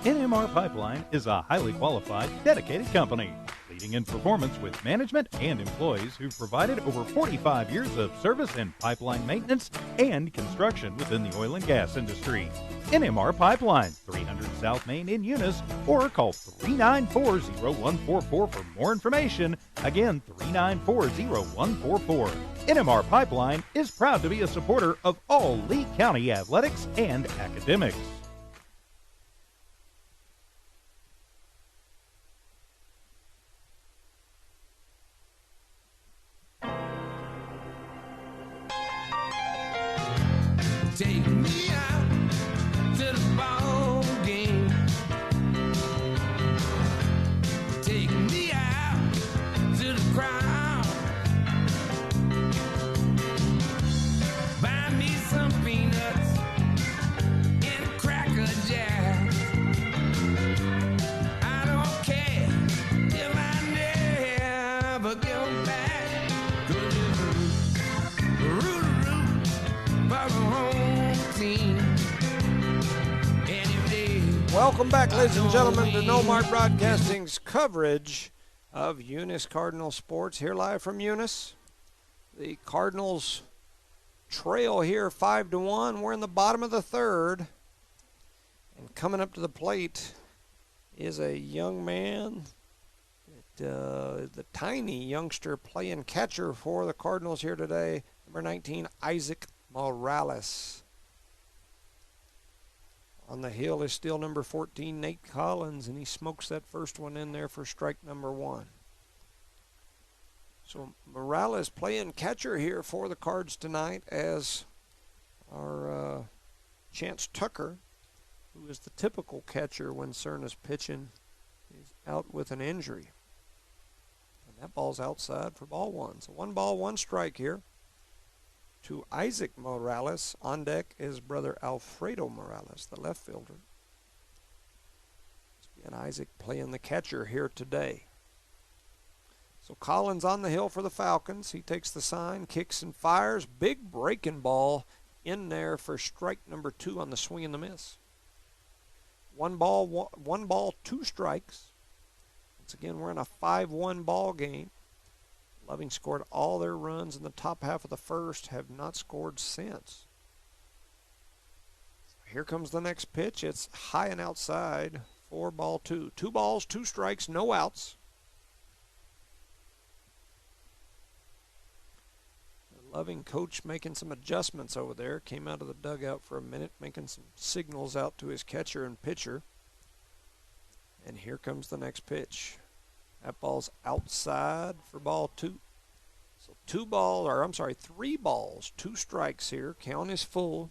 NMR Pipeline is a highly qualified, dedicated company, leading in performance with management and employees who've provided over 45 years of service in pipeline maintenance and construction within the oil and gas industry. NMR Pipeline, 300 South Main in Eunice, or call 394-0144 for more information. Again, 394-0144. NMR Pipeline is proud to be a supporter of all Lee County athletics and academics. Take me out to the ball game. Take me out to the crowd. Buy me some peanuts and a cracker jack. I don't care if I never get back. 'Cause it's root for the home team. Welcome back, ladies and gentlemen, to No Mark Broadcasting's coverage of Eunice Cardinal Sports. Here live from Eunice. The Cardinals trail here 5-1. We're in the bottom of the third. And coming up to the plate is a young man, the tiny youngster playing catcher for the Cardinals here today, number 19, Isaac Morales. On the hill is still number 14, Nate Collins, and he smokes that first one in there for strike number 1. So Morales playing catcher here for the Cards tonight, as our Chance Tucker, who is the typical catcher when Cerna's pitching, is out with an injury. And that ball's outside for ball 1. So 1 ball, 1 strike here to Isaac Morales. On deck is brother Alfredo Morales, the left fielder. And Isaac playing the catcher here today. So Collins on the hill for the Falcons. He takes the sign, kicks and fires. Big breaking ball in there for strike number 2 on the swing and the miss. 1 ball, 2 strikes. Once again, we're in a 5-1 ball game. Loving scored all their runs in the top half of the first, have not scored since. Here comes the next pitch. It's high and outside for ball 2. 2 balls, 2 strikes, no outs. The Loving coach making some adjustments over there. Came out of the dugout for a minute, making some signals out to his catcher and pitcher. And here comes the next pitch. That ball's outside for ball 2. So 3 balls, 2 strikes here. Count is full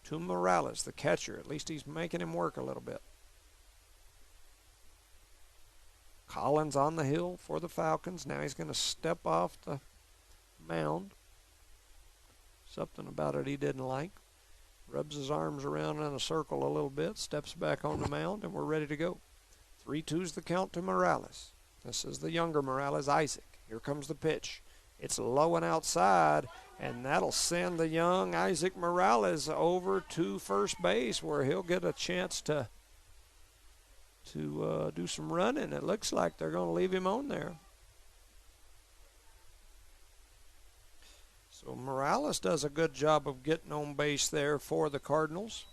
to Morales, the catcher. At least he's making him work a little bit. Collins on the hill for the Falcons. Now he's going to step off the mound. Something about it he didn't like. Rubs his arms around in a circle a little bit, steps back on the mound, and we're ready to go. 3-2's the count to Morales. This is the younger Morales, Isaac. Here comes the pitch. It's low and outside, and that'll send the young Isaac Morales over to first base, where he'll get a chance to do some running. It looks like they're going to leave him on there. So Morales does a good job of getting on base there for the Cardinals.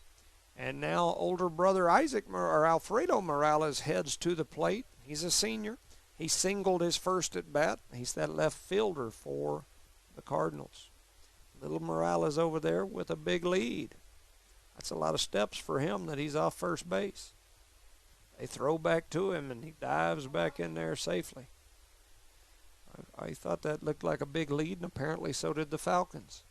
And now older brother Alfredo Morales heads to the plate. He's a senior. He singled his first at bat. He's that left fielder for the Cardinals. Little Morales over there with a big lead. That's a lot of steps for him that he's off first base. They throw back to him, and he dives back in there safely. I thought that looked like a big lead, and apparently so did the Falcons.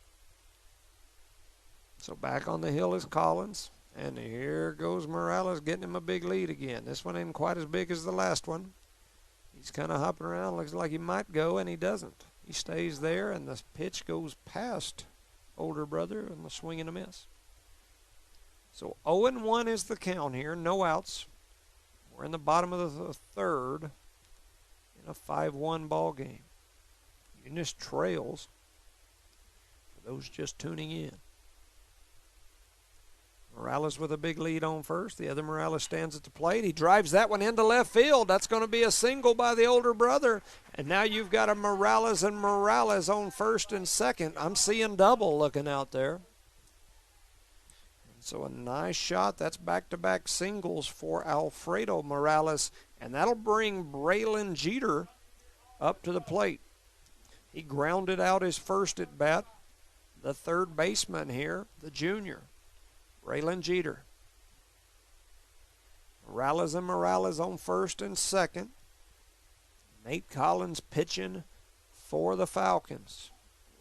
So back on the hill is Collins. And here goes Morales getting him a big lead again. This one ain't quite as big as the last one. He's kind of hopping around. Looks like he might go, and he doesn't. He stays there, and the pitch goes past older brother on the swing and a miss. So 0-1 is the count here. No outs. We're in the bottom of the third in a 5-1 ball game. Eunice trails for those just tuning in. Morales with a big lead on first. The other Morales stands at the plate. He drives that one into left field. That's going to be a single by the older brother. And now you've got a Morales and Morales on first and second. I'm seeing double looking out there. And so a nice shot. That's back-to-back singles for Alfredo Morales. And that'll bring Braylon Jeter up to the plate. He grounded out his first at bat. The third baseman here, the junior, Braylon Jeter. Morales and Morales on first and second. Nate Collins pitching for the Falcons.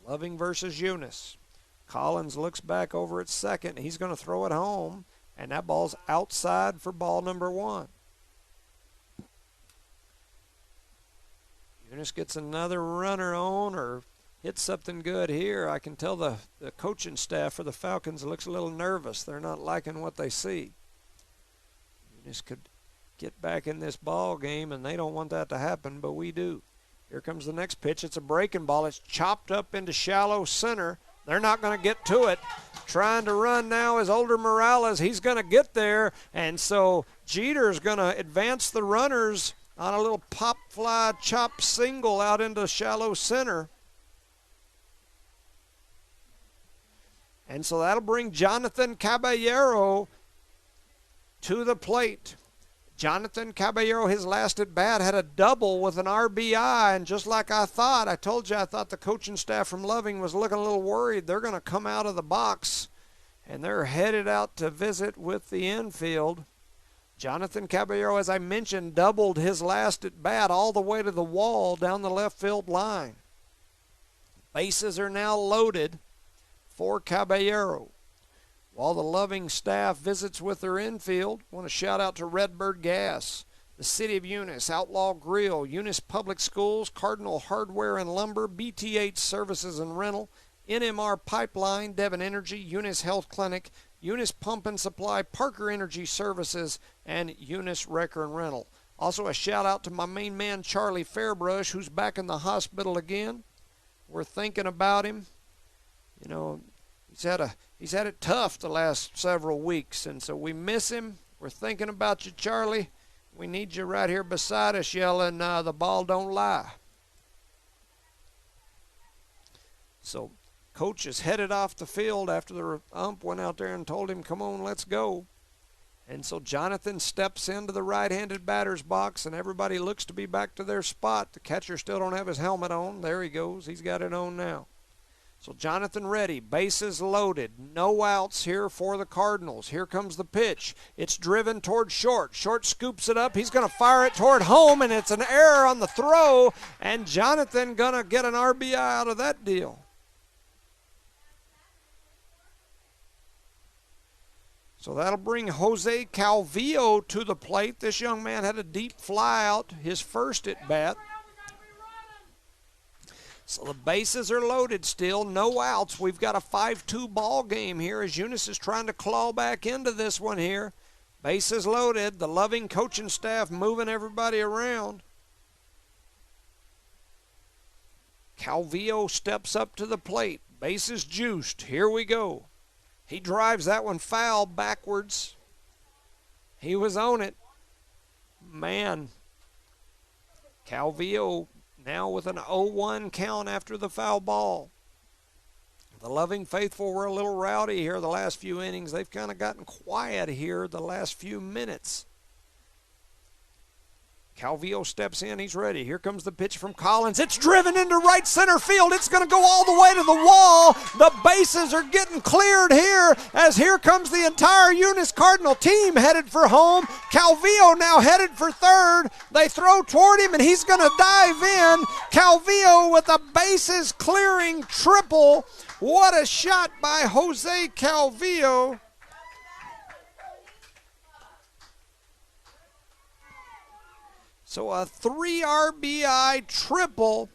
Loving versus Eunice. Collins looks back over at second. He's going to throw it home, and that ball's outside for ball number 1. Eunice gets another runner on or hits something good here. I can tell the coaching staff for the Falcons looks a little nervous. They're not liking what they see. Eunice could get back in this ball game, and they don't want that to happen, but we do. Here comes the next pitch. It's a breaking ball. It's chopped up into shallow center. They're not going to get to it. Trying to run now is older Morales. He's going to get there, and so Jeter's going to advance the runners on a little pop fly chop single out into shallow center. And so that'll bring Jonathan Caballero to the plate. Jonathan Caballero, his last at bat, had a double with an RBI, and just like I thought, I told you I thought the coaching staff from Loving was looking a little worried. They're going to come out of the box, and they're headed out to visit with the infield. Jonathan Caballero, as I mentioned, doubled his last at bat all the way to the wall down the left field line. Bases are now loaded for Caballero. While the Loving staff visits with their infield, I want to shout out to Redbird Gas, the City of Eunice, Outlaw Grill, Eunice Public Schools, Cardinal Hardware and Lumber, BTH Services and Rental, NMR Pipeline, Devon Energy, Eunice Health Clinic, Eunice Pump and Supply, Parker Energy Services, and Eunice Wrecker and Rental. Also a shout out to my main man Charlie Fairbrush, who's back in the hospital again. We're thinking about him. You know, he's had it tough the last several weeks, and so we miss him. We're thinking about you, Charlie. We need you right here beside us yelling, the ball don't lie. So Coach is headed off the field after the ump went out there and told him, come on, let's go. And so Jonathan steps into the right-handed batter's box, and everybody looks to be back to their spot. The catcher still don't have his helmet on. There he goes. He's got it on now. So Jonathan ready, bases loaded, no outs here for the Cardinals. Here comes the pitch. It's driven toward short. Short scoops it up. He's going to fire it toward home, and it's an error on the throw, and Jonathan going to get an RBI out of that deal. So that'll bring Jose Calvillo to the plate. This young man had a deep fly out, his first at bat. So the bases are loaded still, no outs. We've got a 5-2 ball game here as Eunice is trying to claw back into this one here. Bases loaded, the Loving coaching staff moving everybody around. Calvillo steps up to the plate, bases juiced, here we go. He drives that one foul backwards. He was on it. Man, Calvillo now with an 0-1 count after the foul ball. The Loving faithful were a little rowdy here the last few innings. They've kind of gotten quiet here the last few minutes. Calvillo steps in. He's ready. Here comes the pitch from Collins. It's driven into right center field. It's going to go all the way to the wall. The bases are getting cleared here as here comes the entire Eunice Cardinal team headed for home. Calvillo now headed for third. They throw toward him, and he's going to dive in. Calvillo with a bases clearing triple. What a shot by Jose Calvillo. So a 3 RBI triple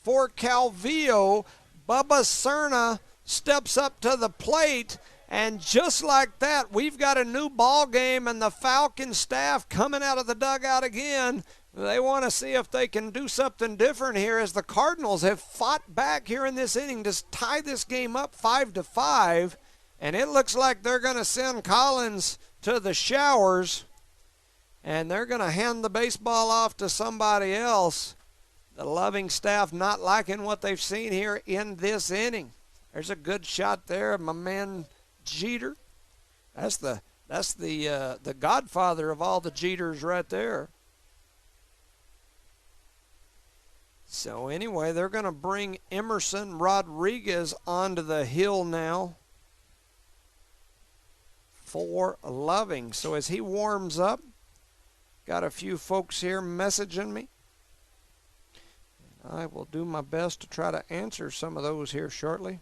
for Calvillo. Bubba Cerna steps up to the plate, and just like that, we've got a new ball game, and the Falcons staff coming out of the dugout again. They want to see if they can do something different here as the Cardinals have fought back here in this inning to tie this game up 5-5, and it looks like they're going to send Collins to the showers. And they're going to hand the baseball off to somebody else. The Loving staff not liking what they've seen here in this inning. There's a good shot there of my man Jeter. That's the godfather of all the Jeters right there. So anyway, they're going to bring Emerson Rodriguez onto the hill now for Loving. So as he warms up, got a few folks here messaging me. I will do my best to try to answer some of those here shortly.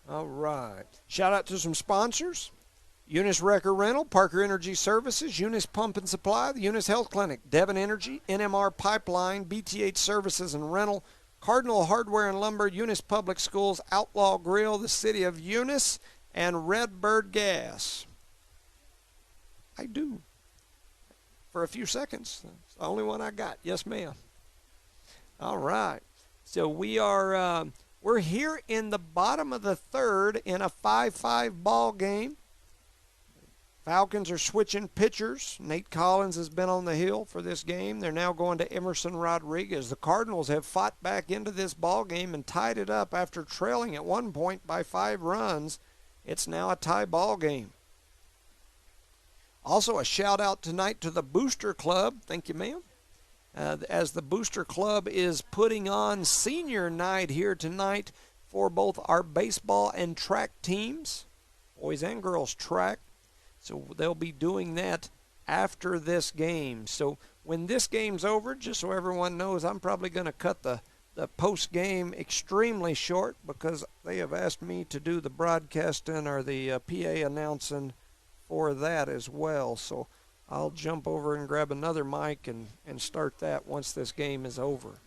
All right. Shout out to some sponsors. Eunice Wrecker Rental, Parker Energy Services, Eunice Pump and Supply, the Eunice Health Clinic, Devon Energy, NMR Pipeline, BTH Services and Rental, Cardinal Hardware and Lumber, Eunice Public Schools, Outlaw Grill, the City of Eunice, and Redbird Gas. I do. For a few seconds. That's the only one I got. Yes, ma'am. All right. So we're here in the bottom of the third in a 5-5 ball game. Falcons are switching pitchers. Nate Collins has been on the hill for this game. They're now going to Emerson Rodriguez. The Cardinals have fought back into this ball game and tied it up after trailing at one point by 5 runs. It's now a tie ball game. Also a shout out tonight to the Booster Club. Thank you, ma'am. As the Booster Club is putting on senior night here tonight for both our baseball and track teams, boys and girls track. So they'll be doing that after this game. So when this game's over, just so everyone knows, I'm probably going to cut the post-game extremely short because they have asked me to do the broadcasting or the PA announcing for that as well. So I'll jump over and grab another mic and start that once this game is over.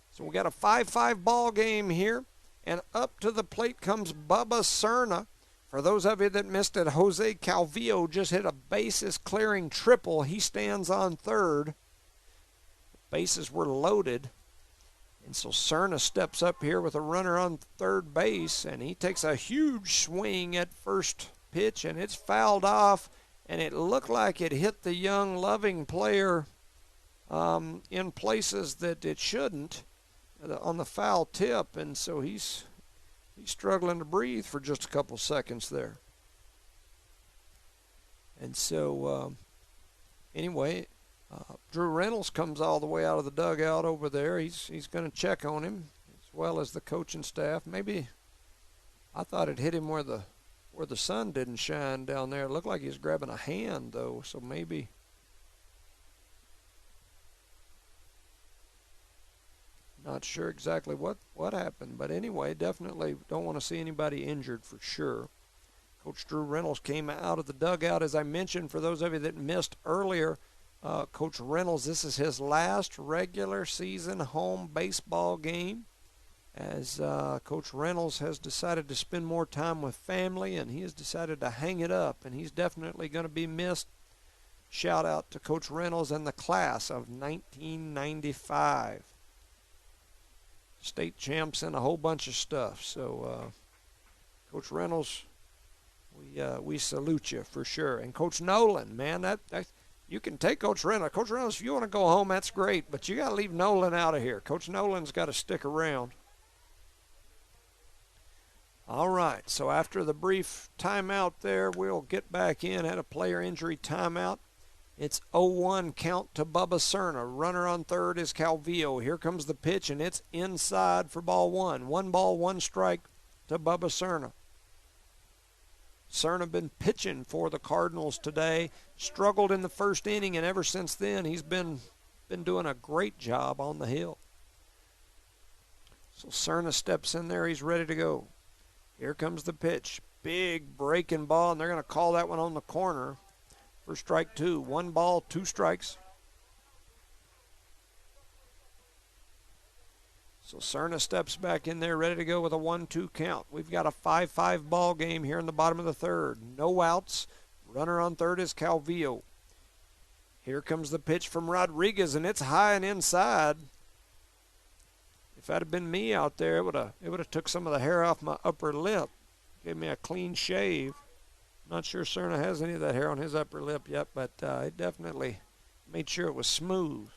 So we got a 5-5 ball game here, and up to the plate comes Bubba Cerna. For those of you that missed it, Jose Calvillo just hit a bases-clearing triple. He stands on third. Bases were loaded. And so Cerna steps up here with a runner on third base, and he takes a huge swing at first pitch, and it's fouled off, and it looked like it hit the young Loving player in places that it shouldn't on the foul tip, and so he's struggling to breathe for just a couple seconds there. And so, anyway, Drew Reynolds comes all the way out of the dugout over there. He's going to check on him as well as the coaching staff. Maybe I thought it hit him where the sun didn't shine down there. It looked like he was grabbing a hand, though, so maybe. Not sure exactly what happened, but anyway, definitely don't want to see anybody injured for sure. Coach Drew Reynolds came out of the dugout, as I mentioned, for those of you that missed earlier. Coach Reynolds, this is his last regular season home baseball game, as Coach Reynolds has decided to spend more time with family, and he has decided to hang it up, and he's definitely going to be missed. Shout out to Coach Reynolds and the class of 1995. State champs and a whole bunch of stuff. So, Coach Reynolds, we salute you for sure. And Coach Nolan, man, that you can take Coach Reynolds. Coach Reynolds, if you want to go home, that's great, but you got to leave Nolan out of here. Coach Nolan's got to stick around. All right, so after the brief timeout there, we'll get back in. Had a player injury timeout. It's 0-1 count to Bubba Cerna. Runner on third is Calvillo. Here comes the pitch, and it's inside for ball one. 1 ball, 1 strike to Bubba Cerna. Cerna been pitching for the Cardinals today. Struggled in the first inning, and ever since then he's been doing a great job on the hill. So Cerna steps in there. He's ready to go. Here comes the pitch. Big breaking ball, and they're going to call that one on the corner for strike 2. 1 ball, 2 strikes. So Cerna steps back in there ready to go with a 1-2 count. We've got a 5-5 ball game here in the bottom of the third. No outs. Runner on third is Calvillo. Here comes the pitch from Rodriguez, and it's high and inside. If that had been me out there, it would have took some of the hair off my upper lip. Gave me a clean shave. Not sure Cerna has any of that hair on his upper lip yet, but it definitely made sure it was smooth.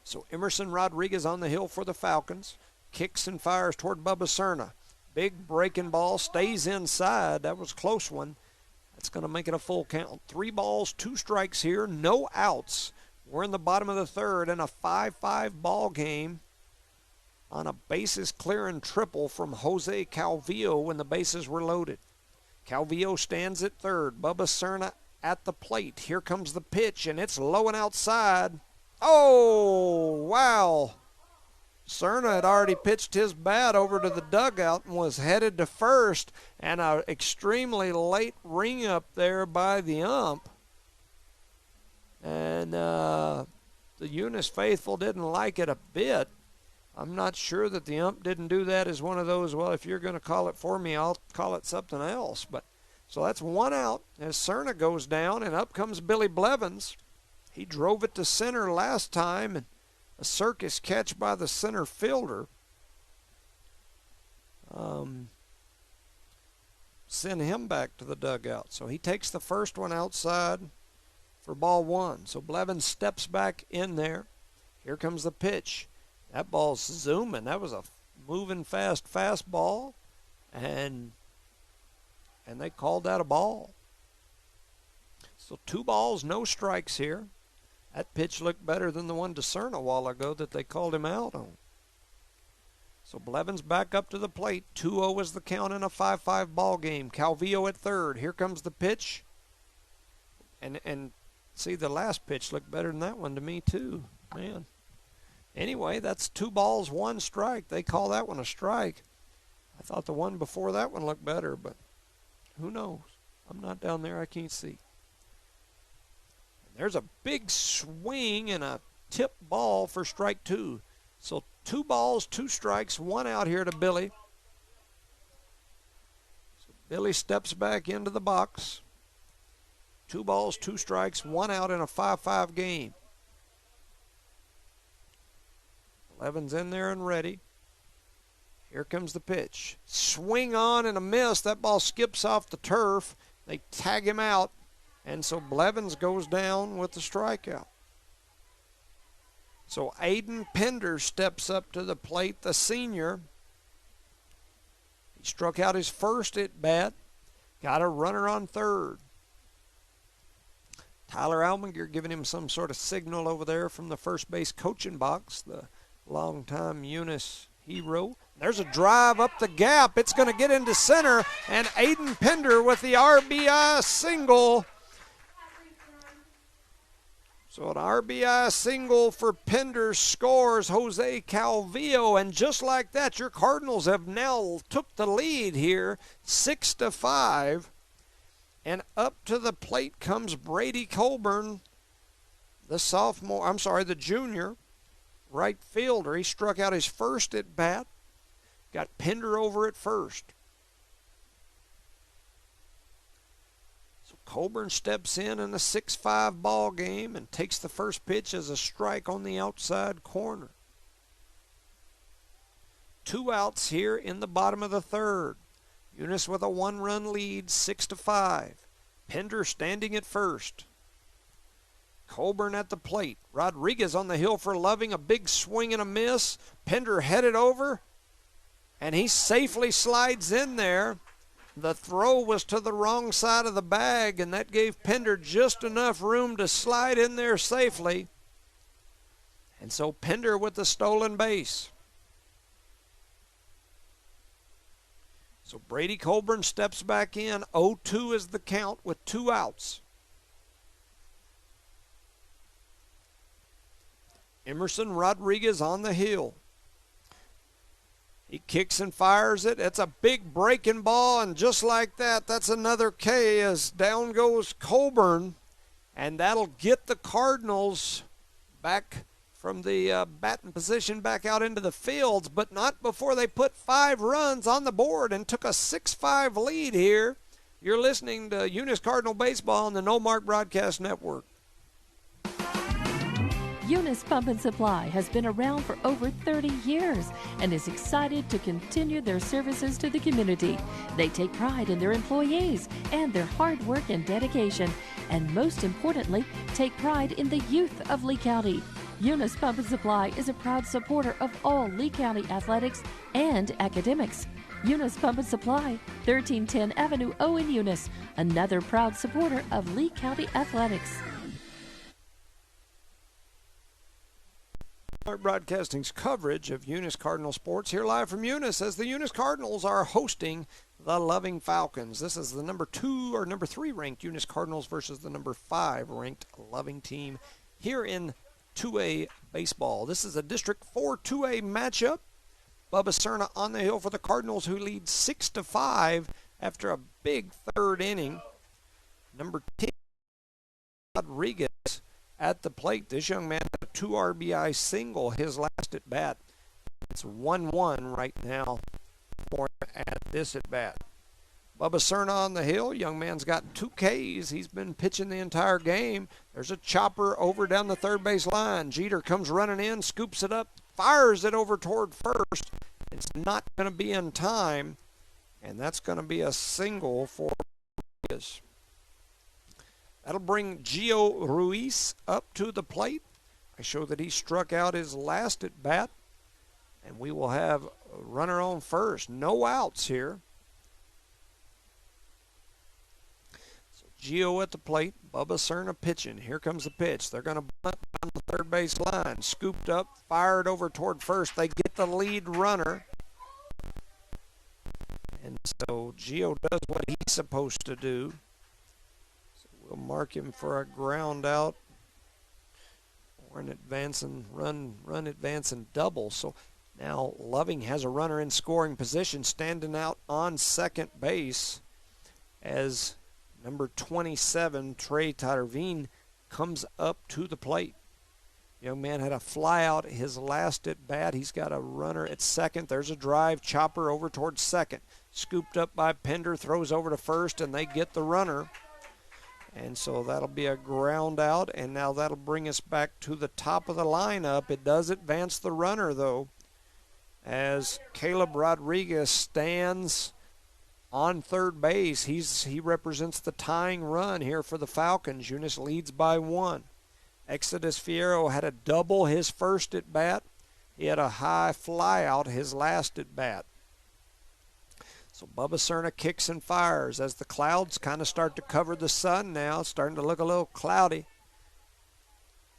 So Emerson Rodriguez on the hill for the Falcons. Kicks and fires toward Bubba Cerna. Big breaking ball, stays inside. That was a close one. That's going to make it a full count. 3 balls, 2 strikes here, no outs. We're in the bottom of the third in a 5-5 ball game on a bases clearing triple from Jose Calvillo when the bases were loaded. Calvillo stands at third. Bubba Cerna at the plate. Here comes the pitch, and it's low and outside. Oh, wow. Cerna had already pitched his bat over to the dugout and was headed to first, and an extremely late ring up there by the ump. And the Eunice faithful didn't like it a bit. I'm not sure that the ump didn't do that as one of those, well, if you're going to call it for me, I'll call it something else. But so that's 1 out as Cerna goes down, and up comes Billy Blevins. He drove it to center last time, and a circus catch by the center fielder. send him back to the dugout. So he takes the first one outside for ball one. So Blevins steps back in there. Here comes the pitch. That ball's zooming. That was a moving fast fastball, and they called that a ball. So 2 balls, no strikes here. That pitch looked better than the one to Cerna a while ago that they called him out on. So Blevins back up to the plate. 2-0 is the count in a 5-5 ball game. Calvillo at third. Here comes the pitch. And see, the last pitch looked better than that one to me too, man. Anyway, that's 2 balls, 1 strike. They call that one a strike. I thought the one before that one looked better, but who knows? I'm not down there. I can't see. There's a big swing and a tip ball for strike 2. So 2 balls, 2 strikes, 1 out here to Billy. So Billy steps back into the box. 2 balls, 2 strikes, 1 out in a 5-5 game. Blevins in there and ready. Here comes the pitch. Swing on and a miss. That ball skips off the turf. They tag him out. And so Blevins goes down with the strikeout. So Aiden Pender steps up to the plate, the senior. He struck out his first at bat. Got a runner on third. Tyler Almanger giving him some sort of signal over there from the first base coaching box, the longtime Eunice hero. There's a drive up the gap. It's going to get into center, and Aiden Pender with the RBI single. So an RBI single for Pender scores Jose Calvillo, and just like that, your Cardinals have now took the lead here, 6-5. And up to the plate comes Brady Colburn, the junior right fielder. He struck out his first at bat, got Pender over at first. So Colburn steps in a 6-5 ball game and takes the first pitch as a strike on the outside corner. 2 outs here in the bottom of the third. Eunice with a 1-run lead, 6-5. Pender standing at first. Colburn at the plate. Rodriguez on the hill for Loving. A big swing and a miss. Pender headed over, and he safely slides in there. The throw was to the wrong side of the bag, and that gave Pender just enough room to slide in there safely. And so Pender with the stolen base. So Brady Colburn steps back in. 0-2 is the count with 2 outs. Emerson Rodriguez on the hill. He kicks and fires it. It's a big breaking ball, and just like that, that's another K as down goes Colburn. And that'll get the Cardinals back from the batting position back out into the fields, but not before they put 5 runs on the board and took a 6-5 lead here. You're listening to Eunice Cardinal Baseball on the No Mark Broadcast Network. Eunice Pump and Supply has been around for over 30 years and is excited to continue their services to the community. They take pride in their employees and their hard work and dedication, and most importantly, take pride in the youth of Lee County. Eunice Pump and Supply is a proud supporter of all Lee County athletics and academics. Eunice Pump and Supply, 1310 Avenue O in Eunice, another proud supporter of Lee County athletics. Broadcasting's coverage of Eunice Cardinal sports here live from Eunice as the Eunice Cardinals are hosting the Loving Falcons. This is the number 3 ranked Eunice Cardinals versus the number 5 ranked Loving team here in 2A baseball. This is a District 4 2A matchup. Bubba Cerna on the hill for the Cardinals, who lead 6-5 after a big third inning. Number 10, Rodriguez at the plate. This young man had a 2 RBI single his last at bat. It's 1-1 right now for him at this at bat. Bubba Cerna on the hill. Young man's got 2 Ks. He's been pitching the entire game. There's a chopper over down the third base line. Jeter comes running in, scoops it up, fires it over toward first. It's not going to be in time. and that's going to be a single for Rodriguez. That'll bring Gio Ruiz up to the plate. I show that he struck out his last at bat, and we will have a runner on first. No outs here. So Gio at the plate, Bubba Cerna pitching. Here comes the pitch. They're going to bunt down the third base line. Scooped up, fired over toward first. They get the lead runner. And so Gio does what he's supposed to do. So we'll mark him for a ground out or an advancing run advancing double. So now Loving has a runner in scoring position, standing out on second base as number 27, Trey Tarvin, comes up to the plate. Young man had a fly out his last at bat. He's got a runner at second. There's a drive, chopper over towards second. Scooped up by Pender, throws over to first, and they get the runner. And so that'll be a ground out, and now that'll bring us back to the top of the lineup. It does advance the runner, though, as Caleb Rodriguez stands on third base. He represents the tying run here for the Falcons. Eunice leads by 1. Exodus Fierro had a double his first at bat. He had a high fly out his last at bat. So Bubba Cerna kicks and fires as the clouds kind of start to cover the sun now. It's starting to look a little cloudy.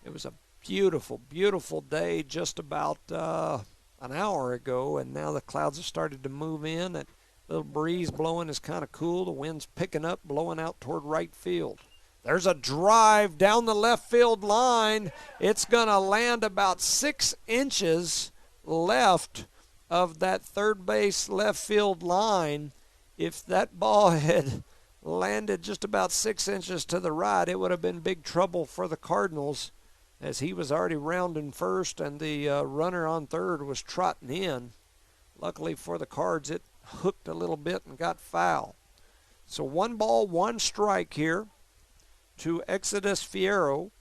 It was a beautiful, beautiful day just about an hour ago, and now the clouds have started to move in. That little breeze blowing is kind of cool. The wind's picking up, blowing out toward right field. There's a drive down the left field line. It's going to land about 6 inches left of that third base left field line. If that ball had landed just about 6 inches to the right, it would have been big trouble for the Cardinals, as he was already rounding first and the runner on third was trotting in. Luckily for the Cards, it hooked a little bit and got foul. So 1 ball, 1 strike here to Exodus Fierro,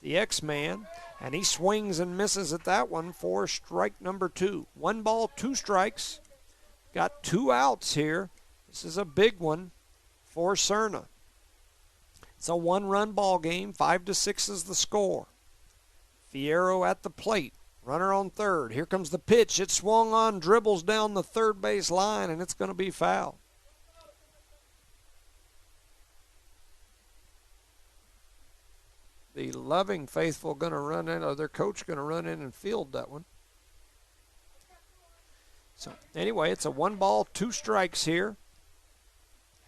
the X-Man, and he swings and misses at that one for strike number 2. 1 ball, 2 strikes. Got 2 outs here. This is a big one for Cerna. It's a 1-run ball game. 5-6 is the score. Fierro at the plate. Runner on third. Here comes the pitch. It swung on, dribbles down the third base line, and it's going to be foul. The Loving faithful going to run in, or their coach going to run in and field that one. So anyway, it's a 1 ball, 2 strikes here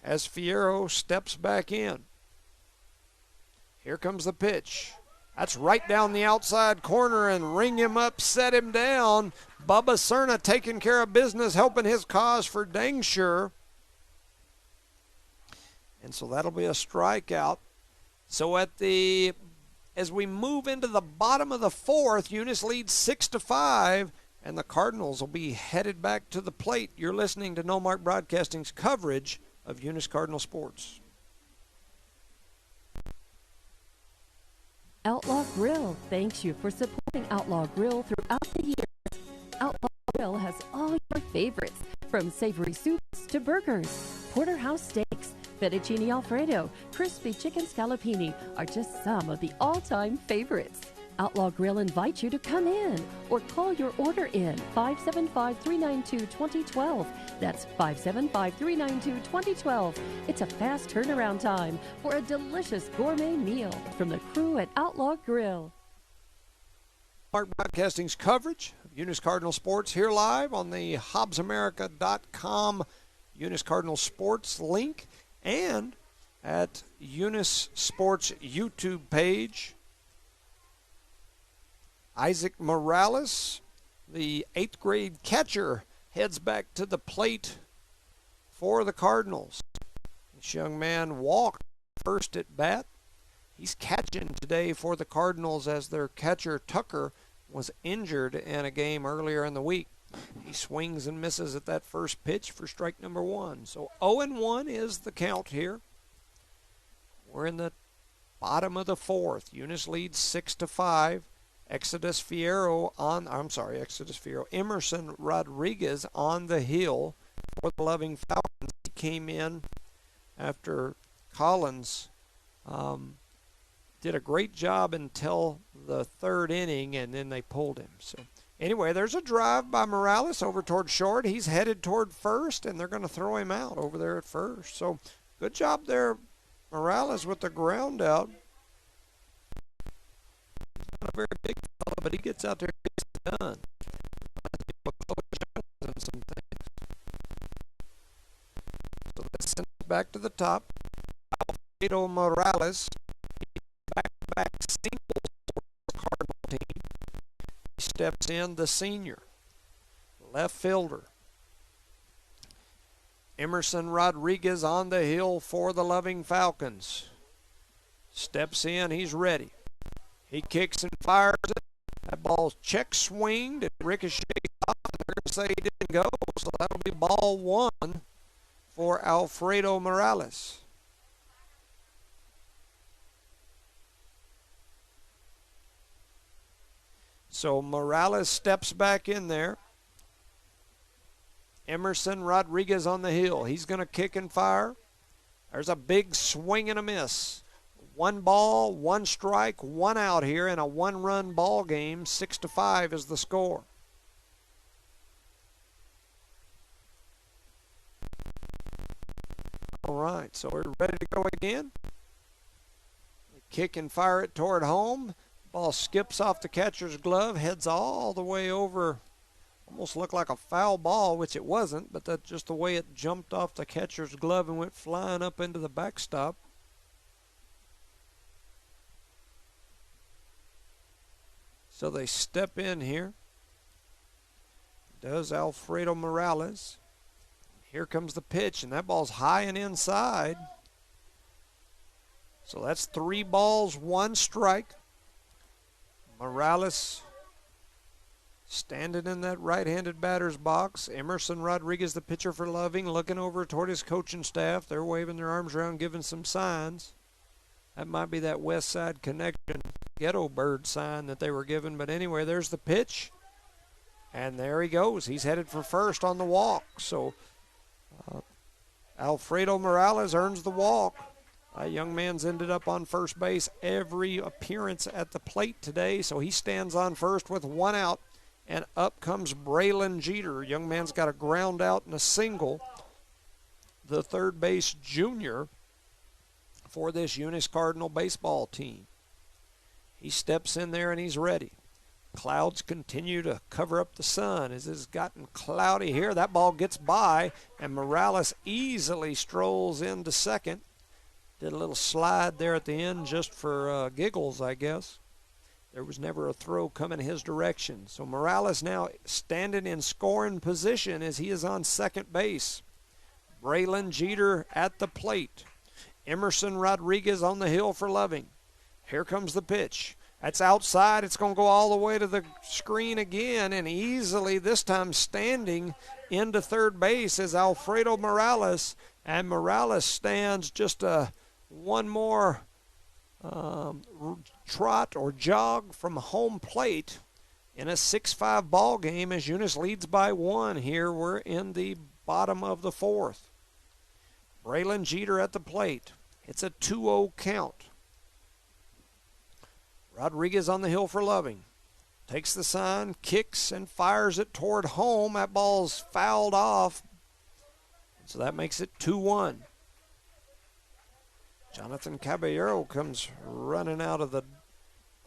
as Fierro steps back in. Here comes the pitch. That's right down the outside corner, and ring him up, set him down. Bubba Cerna taking care of business, helping his cause for dang sure. And so that'll be a strikeout. So as we move into the bottom of the 4th, Eunice leads 6-5, and the Cardinals will be headed back to the plate. You're listening to No Mark Broadcasting's coverage of Eunice Cardinal Sports. Outlaw Grill thanks you for supporting Outlaw Grill throughout the years. Outlaw Grill has all your favorites, from savory soups to burgers. Porterhouse steaks, fettuccine alfredo, crispy chicken scallopini are just some of the all-time favorites. Outlaw Grill invites you to come in or call your order in 575-392-2012. That's 575-392-2012. It's a fast turnaround time for a delicious gourmet meal from the crew at Outlaw Grill. Mark Broadcasting's coverage of Eunice Cardinal Sports here live on the HobbsAmerica.com Eunice Cardinal Sports link and at Eunice Sports YouTube page. Isaac Morales, the 8th grade catcher, heads back to the plate for the Cardinals. This young man walked first at bat. He's catching today for the Cardinals as their catcher Tucker was injured in a game earlier in the week. He swings and misses at that first pitch for strike number 1. So 0-1 is the count here. We're in the bottom of the 4th. Eunice leads 6-5. Emerson Rodriguez on the hill for the Loving Falcons. came in after Collins did a great job until the third inning, and then they pulled him. So anyway, there's a drive by Morales over toward short. He's headed toward first, and they're going to throw him out over there at first. So good job there, Morales, with the ground out. Not a very big fellow, but he gets out there and gets it done. And some things. So let's send it back to the top. Alfredo Morales, back singles for the Cardinal team. He steps in, the senior, left fielder. Emerson Rodriguez on the hill for the Loving Falcons. Steps in, he's ready. He kicks and fires it. That ball's check swinged. It ricochets off, and they're going to say he didn't go. So that'll be ball one for Alfredo Morales. So Morales steps back in there. Emerson Rodriguez on the hill. He's going to kick and fire. There's a big swing and a miss. 1 ball, 1 strike, 1 out here in a 1-run ball game. 6-5 is the score. All right, so we're ready to go again. Kick and fire it toward home. Ball skips off the catcher's glove, heads all the way over. Almost looked like a foul ball, which it wasn't, but that's just the way it jumped off the catcher's glove and went flying up into the backstop. So they step in here. Does Alfredo Morales. Here comes the pitch, and that ball's high and inside. So that's 3 balls, 1 strike. Morales standing in that right-handed batter's box. Emerson Rodriguez, the pitcher for Loving, looking over toward his coaching staff. They're waving their arms around, giving some signs. That might be that West Side Connection ghetto bird sign that they were given. But anyway, there's the pitch. And there he goes. He's headed for first on the walk. So Alfredo Morales earns the walk. That young man's ended up on first base every appearance at the plate today. So he stands on first with 1 out. And up comes Braylon Jeter. Young man's got a ground out and a single. The third base junior for this Eunice Cardinal baseball team. He steps in there and he's ready. Clouds continue to cover up the sun as it's gotten cloudy here. That ball gets by, and Morales easily strolls into second. Did a little slide there at the end just for giggles, I guess. There was never a throw coming his direction. So Morales now standing in scoring position as he is on second base. Braylon Jeter at the plate. Emerson Rodriguez on the hill for Loving. Here comes the pitch. That's outside. It's going to go all the way to the screen again, and easily this time standing into third base is Alfredo Morales, and Morales stands just one more trot or jog from home plate in a 6-5 ball game as Eunice leads by 1 here. We're in the bottom of the 4th. Braylon Jeter at the plate. It's a 2-0 count. Rodriguez on the hill for Loving. Takes the sign, kicks, and fires it toward home. That ball's fouled off. So that makes it 2-1. Jonathan Caballero comes running out of the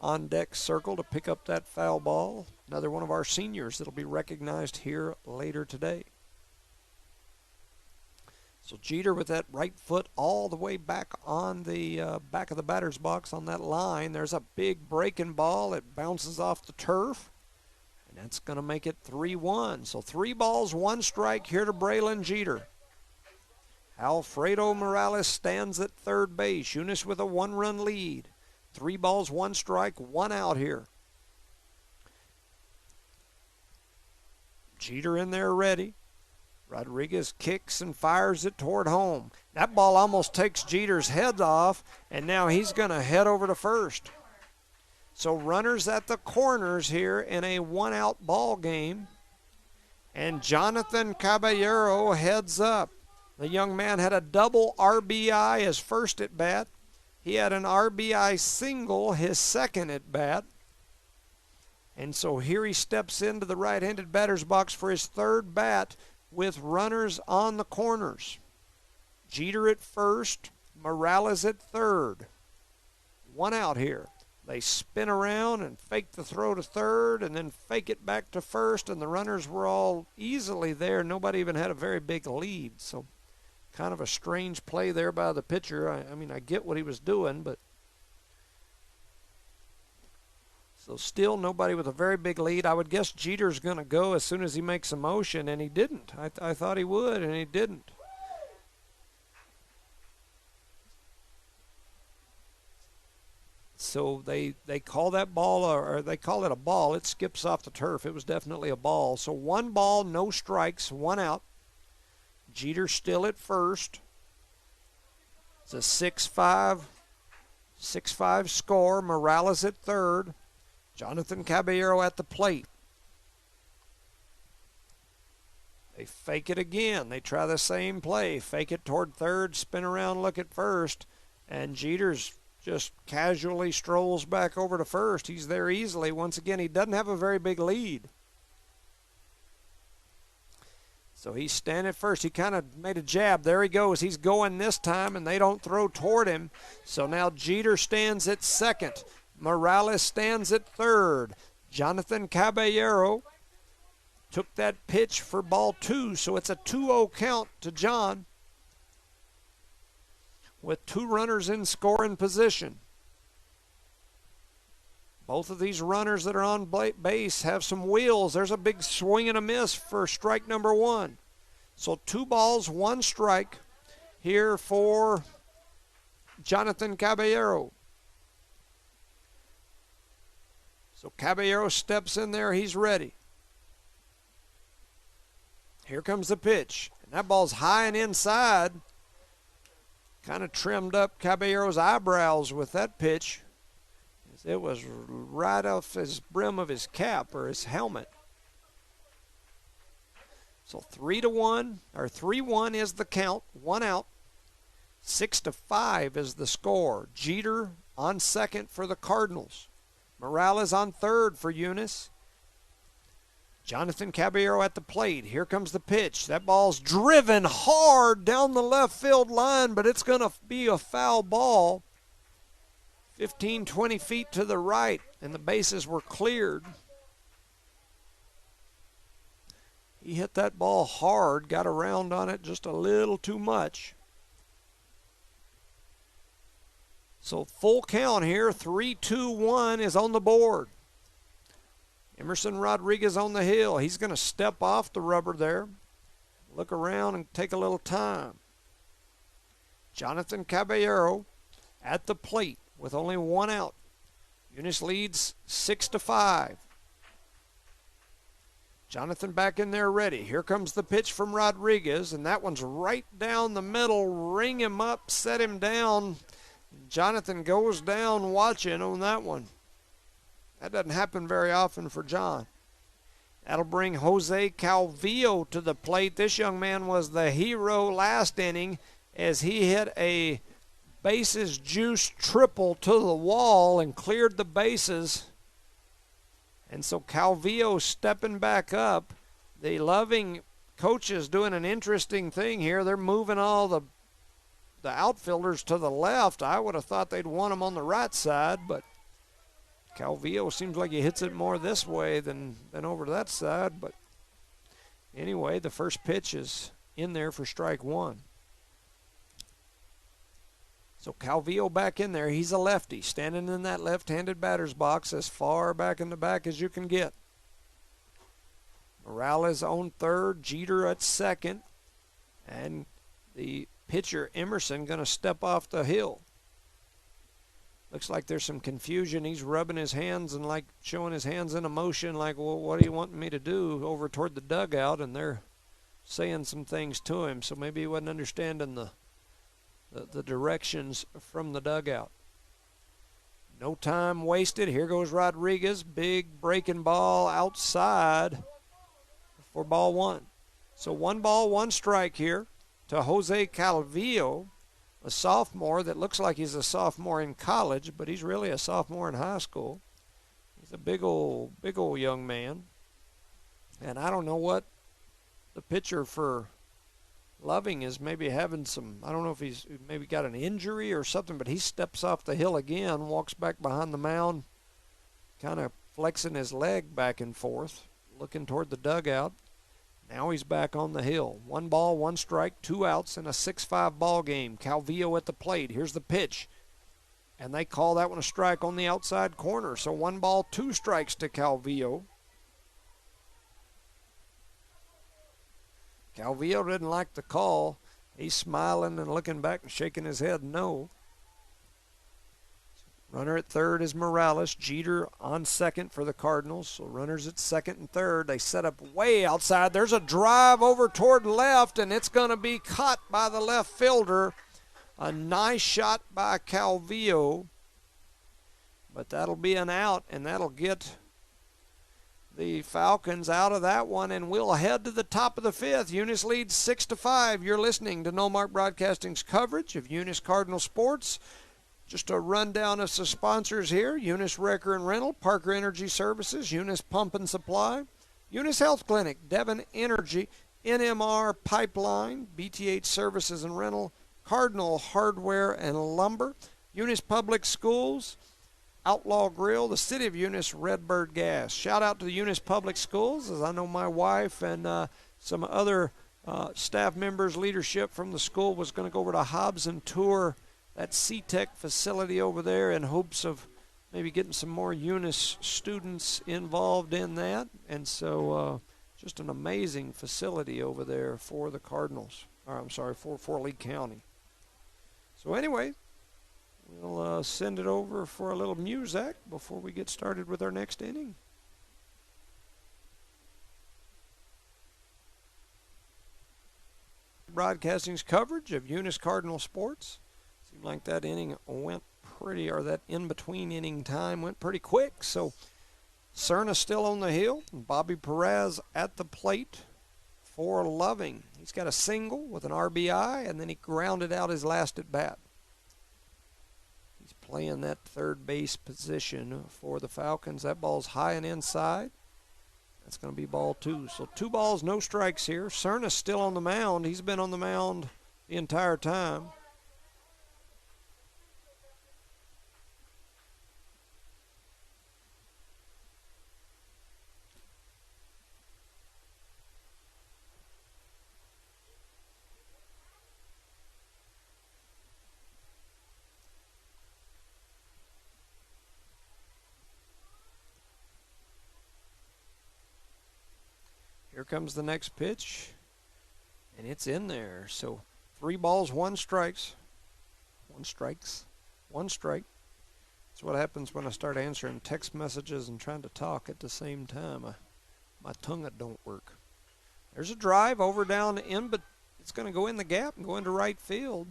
on-deck circle to pick up that foul ball. Another one of our seniors that'll be recognized here later today. So Jeter with that right foot all the way back on the back of the batter's box on that line. There's a big breaking ball. It bounces off the turf, and that's going to make it 3-1. So 3 balls, 1 strike here to Braylon Jeter. Alfredo Morales stands at third base. Eunice with a 1-run lead. 3 balls, 1 strike, 1 out here. Jeter in there ready. Rodriguez kicks and fires it toward home. That ball almost takes Jeter's head off, and now he's going to head over to first. So runners at the corners here in a 1-out ball game, and Jonathan Caballero heads up. The young man had a double RBI his first at bat. He had an RBI single his second at bat. And so here he steps into the right-handed batter's box for his third bat with runners on the corners. Jeter at first, Morales at third. One out here. They spin around and fake the throw to third and then fake it back to first, and the runners were all easily there. Nobody even had a very big lead. So kind of a strange play there by the pitcher. I mean, I get what he was doing, but so still nobody with a very big lead. I would guess Jeter's going to go as soon as he makes a motion, and he didn't. I thought he would, and he didn't. So they call that ball, or they call it a ball. It skips off the turf. It was definitely a ball. So 1 ball, no strikes, 1 out. Jeter still at first. It's a 6-5 score. Morales at third. Jonathan Caballero at the plate. They fake it again. They try the same play. Fake it toward third, spin around, look at first, and Jeter's just casually strolls back over to first. He's there easily. Once again, he doesn't have a very big lead. So he's standing at first. He kind of made a jab. There he goes. He's going this time, and they don't throw toward him. So now Jeter stands at second. Morales stands at third. Jonathan Caballero took that pitch for ball 2, so it's a 2-0 count to John, with 2 runners in scoring position. Both of these runners that are on base have some wheels. There's a big swing and a miss for strike number 1. So 2 balls, 1 strike here for Jonathan Caballero. So Caballero steps in there. He's ready. Here comes the pitch. And that ball's high and inside. Kind of trimmed up Caballero's eyebrows with that pitch. It was right off his brim of his cap or his helmet. So 3-1, or 3-1 is the count, 1 out. 6-5 is the score. Jeter on second for the Cardinals. Morales on third for Eunice. Jonathan Caballero at the plate. Here comes the pitch. That ball's driven hard down the left field line, but it's going to be a foul ball. 15, 20 feet to the right, and the bases were cleared. He hit that ball hard, got around on it just a little too much. So full count here, 3-2-1 is on the board. Emerson Rodriguez on the hill. He's going to step off the rubber there, look around and take a little time. Jonathan Caballero at the plate with only 1 out. Eunice leads 6-5. Jonathan back in there ready. Here comes the pitch from Rodriguez, and that one's right down the middle. Ring him up, set him down. Jonathan goes down watching on that one. That doesn't happen very often for John. That'll bring Jose Calvillo to the plate. This young man was the hero last inning as he hit a bases juice triple to the wall and cleared the bases. And so Calvillo stepping back up. The Loving coaches doing an interesting thing here. They're moving all the outfielders to the left. I would have thought they'd want them on the right side, but Calvillo seems like he hits it more this way than over to that side. But anyway, the first pitch is in there for strike 1. So Calvillo back in there. He's a lefty, standing in that left-handed batter's box as far back in the back as you can get. Morales on third, Jeter at second, and the pitcher Emerson going to step off the hill. Looks like there's some confusion. He's rubbing his hands and like showing his hands in a motion like, well, what do you want me to do, over toward the dugout? And they're saying some things to him, so maybe he wasn't understanding the directions from the dugout. No time wasted. Here goes Rodriguez. Big breaking ball outside for ball 1. So 1 ball, 1 strike here. to Jose Calvillo, a sophomore that looks like he's a sophomore in college, but he's really a sophomore in high school. He's a big old young man. And I don't know what the pitcher for Loving is maybe having some, I don't know if he's maybe got an injury or something, but he steps off the hill again, walks back behind the mound, kind of flexing his leg back and forth, looking toward the dugout. Now he's back on the hill. 1 ball, 1 strike, 2 outs in a 6-5 ball game. Calvillo at the plate. Here's the pitch. And they call that one a strike on the outside corner. So 1 ball, 2 strikes to Calvillo. Calvillo didn't like the call. He's smiling and looking back and shaking his head no. Runner at third is Morales. Jeter on second for the Cardinals. So runners at second and third. They set up way outside. There's a drive over toward left, and it's going to be caught by the left fielder. A nice shot by Calvillo. But that'll be an out, and that'll get the Falcons out of that one, and we'll head to the top of the 5th. Eunice leads 6-5. You're listening to No Mark Broadcasting's coverage of Eunice Cardinal Sports. Just a rundown of some sponsors here. Eunice Wrecker and Rental, Parker Energy Services, Eunice Pump and Supply, Eunice Health Clinic, Devon Energy, NMR Pipeline, BTH Services and Rental, Cardinal Hardware and Lumber, Eunice Public Schools, Outlaw Grill, the City of Eunice, Redbird Gas. Shout out to the Eunice Public Schools, as I know my wife and some other staff members, leadership from the school was going to go over to Hobbs and tour that C-Tech facility over there in hopes of maybe getting some more Eunice students involved in that. And so just an amazing facility over there for the Cardinals. For Lee County. So anyway, we'll send it over for a little music before we get started with our next inning. Broadcasting's coverage of Eunice Cardinal Sports. Seemed like that inning went pretty, or that in-between inning time went pretty quick. So Cerna still on the hill, and Bobby Perez at the plate for Loving. He's got a single with an RBI, and then he grounded out his last at bat. He's playing that third base position for the Falcons. That ball's high and inside. That's going to be ball 2. So 2 balls, no strikes here. Cerna's still on the mound. He's been on the mound the entire time. Here comes the next pitch, and it's in there. So 3 balls, 1 strikes. 1 strike. That's what happens when I start answering text messages and trying to talk at the same time. My tongue don't work. There's a drive over down in, but it's going to go in the gap and go into right field.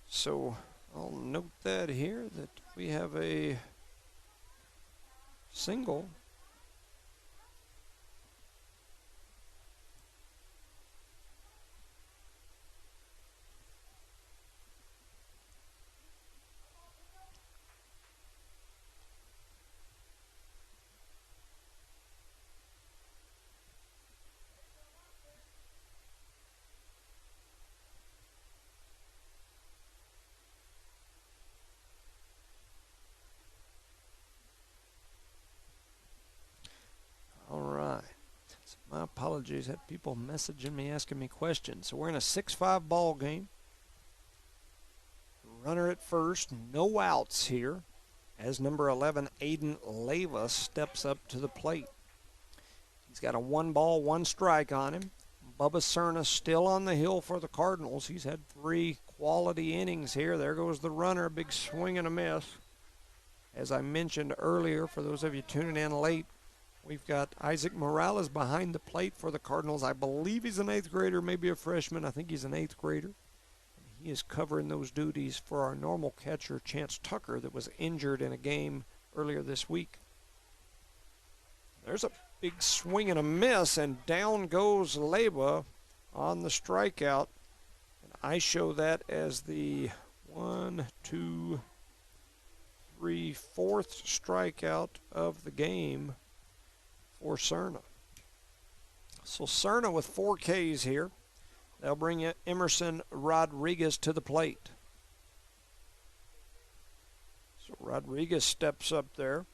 So I'll note that here, that we have a single. My apologies. I had people messaging me, asking me questions. So we're in a 6-5 ball game. Runner at first, no outs here, as number 11, Aiden Leyva, steps up to the plate. He's got a 1 ball, 1 strike on him. Bubba Cerna still on the hill for the Cardinals. He's had 3 quality innings here. There goes the runner, a big swing and a miss. As I mentioned earlier, for those of you tuning in late, we've got Isaac Morales behind the plate for the Cardinals. I believe he's an 8th grader, maybe a freshman. I think he's an 8th grader. He is covering those duties for our normal catcher, Chance Tucker, that was injured in a game earlier this week. There's a big swing and a miss, and down goes Leyva on the strikeout. And I show that as the 1, 2, 3, 4th strikeout of the game for Cerna. So Cerna with 4 Ks here. They'll bring Emerson Rodriguez to the plate. So Rodriguez steps up there.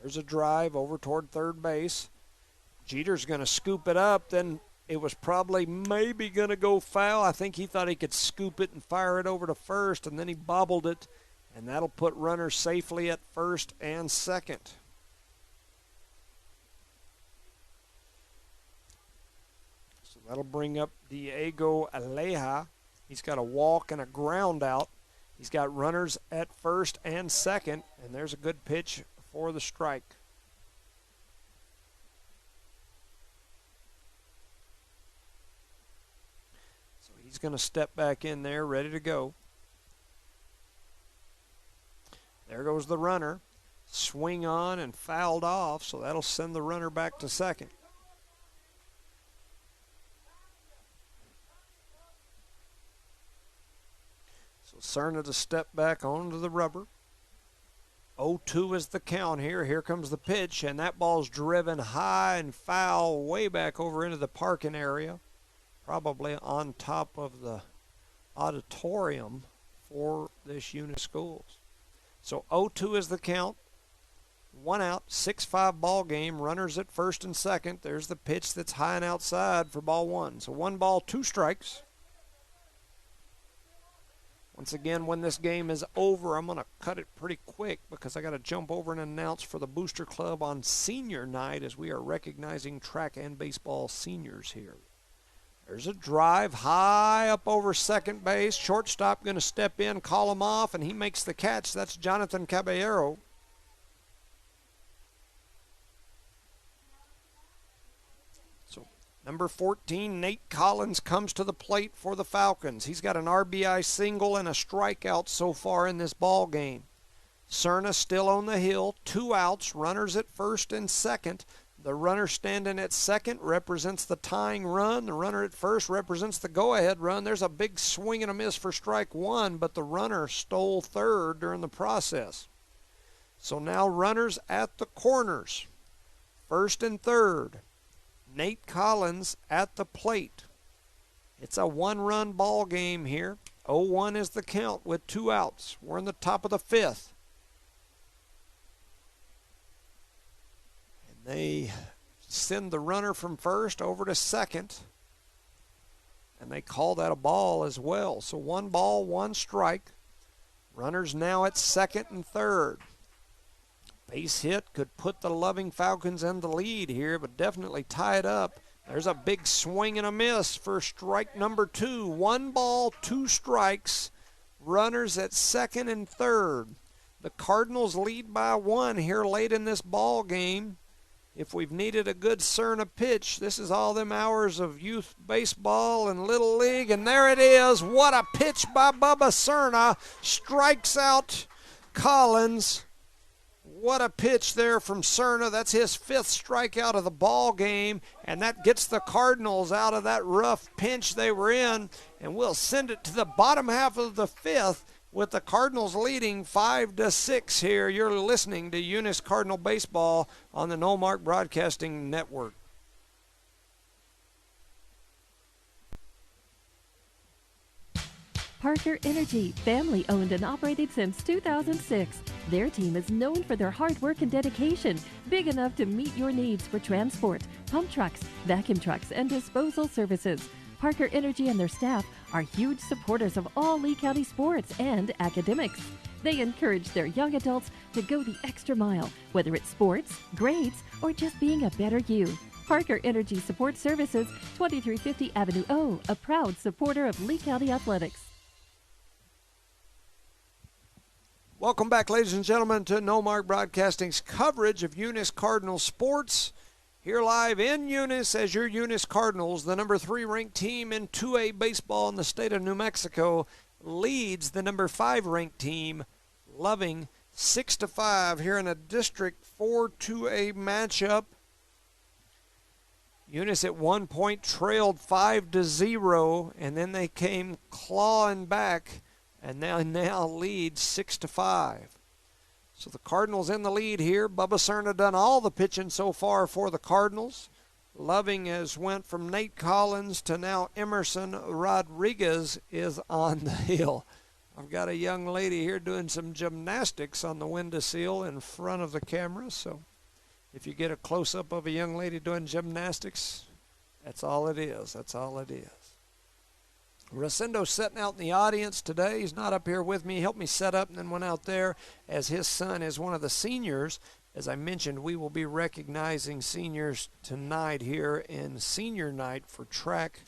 There's a drive over toward third base. Jeter's going to scoop it up. Then it was probably maybe going to go foul. I think he thought he could scoop it and fire it over to first, and then he bobbled it, and that'll put runners safely at first and second. That'll bring up Diego Aleja. He's got a walk and a ground out. He's got runners at first and second, and there's a good pitch for the strike. So he's going to step back in there, ready to go. There goes the runner. Swing on and fouled off, so that'll send the runner back to second. Cerna to step back onto the rubber. 0-2 is the count here. Here comes the pitch, and that ball's driven high and foul way back over into the parking area, probably on top of the auditorium for this Eunice Schools. So 0-2 is the count. 1 out, 6-5 ball game. Runners at first and second. There's the pitch that's high and outside for ball 1. So 1 ball, 2 strikes. Once again, when this game is over, I'm going to cut it pretty quick because I got to jump over and announce for the Booster Club on senior night as we are recognizing track and baseball seniors here. There's a drive high up over second base. Shortstop going to step in, call him off, and he makes the catch. That's Jonathan Caballero. Number 14, Nate Collins, comes to the plate for the Falcons. He's got an RBI single and a strikeout so far in this ball game. Cerna still on the hill, 2 outs, runners at first and second. The runner standing at second represents the tying run. The runner at first represents the go-ahead run. There's a big swing and a miss for strike 1, but the runner stole third during the process. So now runners at the corners, first and third. Nate Collins at the plate. It's a 1-run ball game here. 0-1 is the count with 2 outs. We're in the top of the 5th. And they send the runner from first over to second. And they call that a ball as well. So 1 ball, 1 strike. Runners now at second and third. Base hit could put the Loving Falcons in the lead here, but definitely tie it up. There's a big swing and a miss for strike number 2. 1 ball, 2 strikes. Runners at second and third. The Cardinals lead by 1 here late in this ball game. If we've needed a good Cerna pitch, this is all them hours of youth baseball and Little League, and there it is. What a pitch by Bubba Cerna. Strikes out Collins. What a pitch there from Cerna. That's his 5th strikeout of the ball game, and that gets the Cardinals out of that rough pinch they were in, and we'll send it to the bottom half of the 5th with the Cardinals leading 5-6 here. You're listening to Eunice Cardinal Baseball on the No-Mark Broadcasting Network. Parker Energy, family owned and operated since 2006. Their team is known for their hard work and dedication, big enough to meet your needs for transport, pump trucks, vacuum trucks, and disposal services. Parker Energy and their staff are huge supporters of all Lee County sports and academics. They encourage their young adults to go the extra mile, whether it's sports, grades, or just being a better you. Parker Energy Support Services, 2350 Avenue O, a proud supporter of Lee County Athletics. Welcome back, ladies and gentlemen, to No Mark Broadcasting's coverage of Eunice Cardinal sports. Here live in Eunice as your Eunice Cardinals, the number 3 ranked team in 2A baseball in the state of New Mexico, leads the number 5 ranked team, Loving, 6-5 here in a District 4 2A matchup. Eunice at one point trailed 5-0, and then they came clawing back, and now lead 6-5. So the Cardinals in the lead here. Bubba Cerna done all the pitching so far for the Cardinals. Loving has went from Nate Collins to now Emerson Rodriguez is on the hill. I've got a young lady here doing some gymnastics on the windowsill in front of the camera, so if you get a close-up of a young lady doing gymnastics, that's all it is. That's all it is. Rosendo's sitting out in the audience today. He's not up here with me. He helped me set up and then went out there as his son is one of the seniors. As I mentioned, we will be recognizing seniors tonight here in senior night for track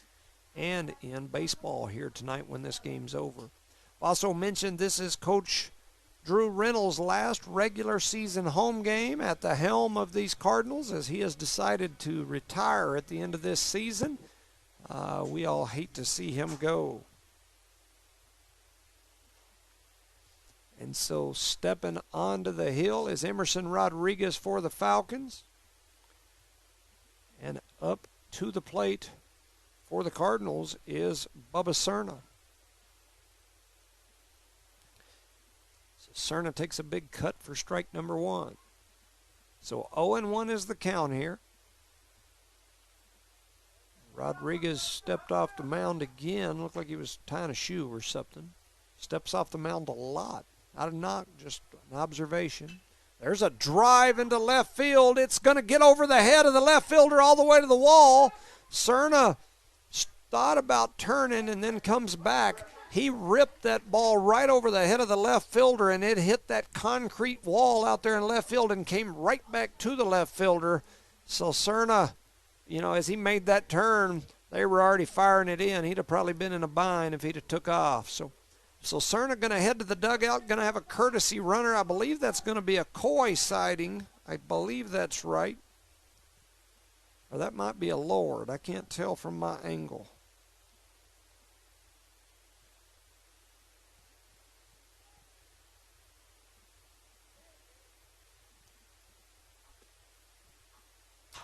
and in baseball here tonight when this game's over. Also mentioned this is Coach Drew Reynolds' last regular season home game at the helm of these Cardinals as he has decided to retire at the end of this season. We all hate to see him go. And so stepping onto the hill is Emerson Rodriguez for the Falcons. And up to the plate for the Cardinals is Bubba Cerna. So Cerna takes a big cut for strike number 1. So 0-1 is the count here. Rodriguez stepped off the mound again. Looked like he was tying a shoe or something. Steps off the mound a lot. Not a knock, just an observation. There's a drive into left field. It's going to get over the head of the left fielder all the way to the wall. Cerna thought about turning and then comes back. He ripped that ball right over the head of the left fielder, and it hit that concrete wall out there in left field and came right back to the left fielder. So Cerna, you know, as he made that turn, they were already firing it in. He'd have probably been in a bind if he'd have took off. So Cerna going to head to the dugout, going to have a courtesy runner. I believe that's going to be a Coy sighting. I believe that's right. Or that might be a Lord. I can't tell from my angle.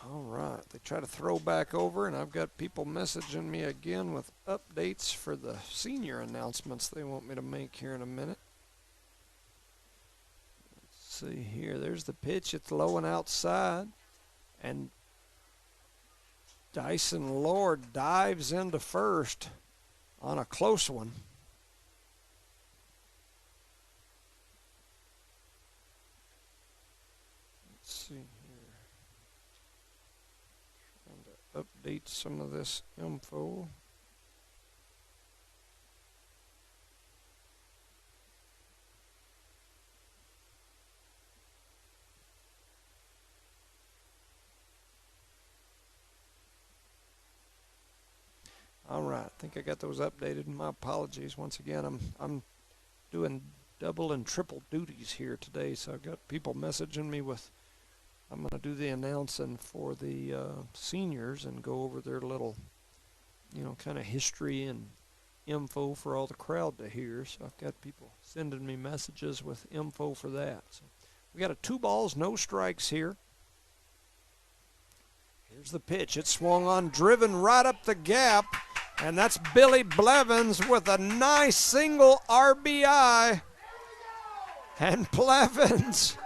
All right, they try to throw back over, and I've got people messaging me again with updates for the senior announcements they want me to make here in a minute. Let's see here. There's the pitch. It's low and outside, and Dyson Lord dives into first on a close one. Let's see. Update some of this info. All right, I think I got those updated. My apologies once again. I'm doing double and triple duties here today, so I've got people messaging me with. I'm going to do the announcing for the seniors and go over their little, you know, kind of history and info for all the crowd to hear. So I've got people sending me messages with info for that. So we got a 2 balls, no strikes here. Here's the pitch. It's swung on, driven right up the gap, and that's Billy Blevins with a nice single RBI. And Blevins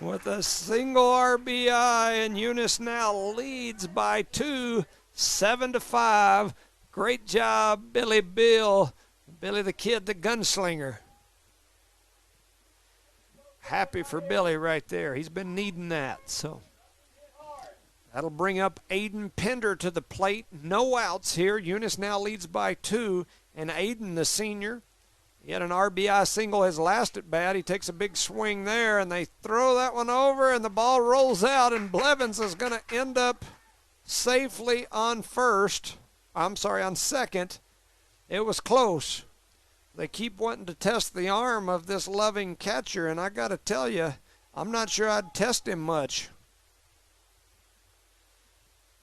with a single RBI, and Eunice now leads by 2, 7-5. Great job, Billy Bill. Billy the Kid, the gunslinger. Happy for Billy right there. He's been needing that. So that'll bring up Aiden Pender to the plate. No outs here. Eunice now leads by 2, and Aiden, the senior, he had an RBI single his last at bat. He takes a big swing there, and they throw that one over, and the ball rolls out, and Blevins is going to end up safely on second. It was close. They keep wanting to test the arm of this loving catcher, and I got to tell you, I'm not sure I'd test him much.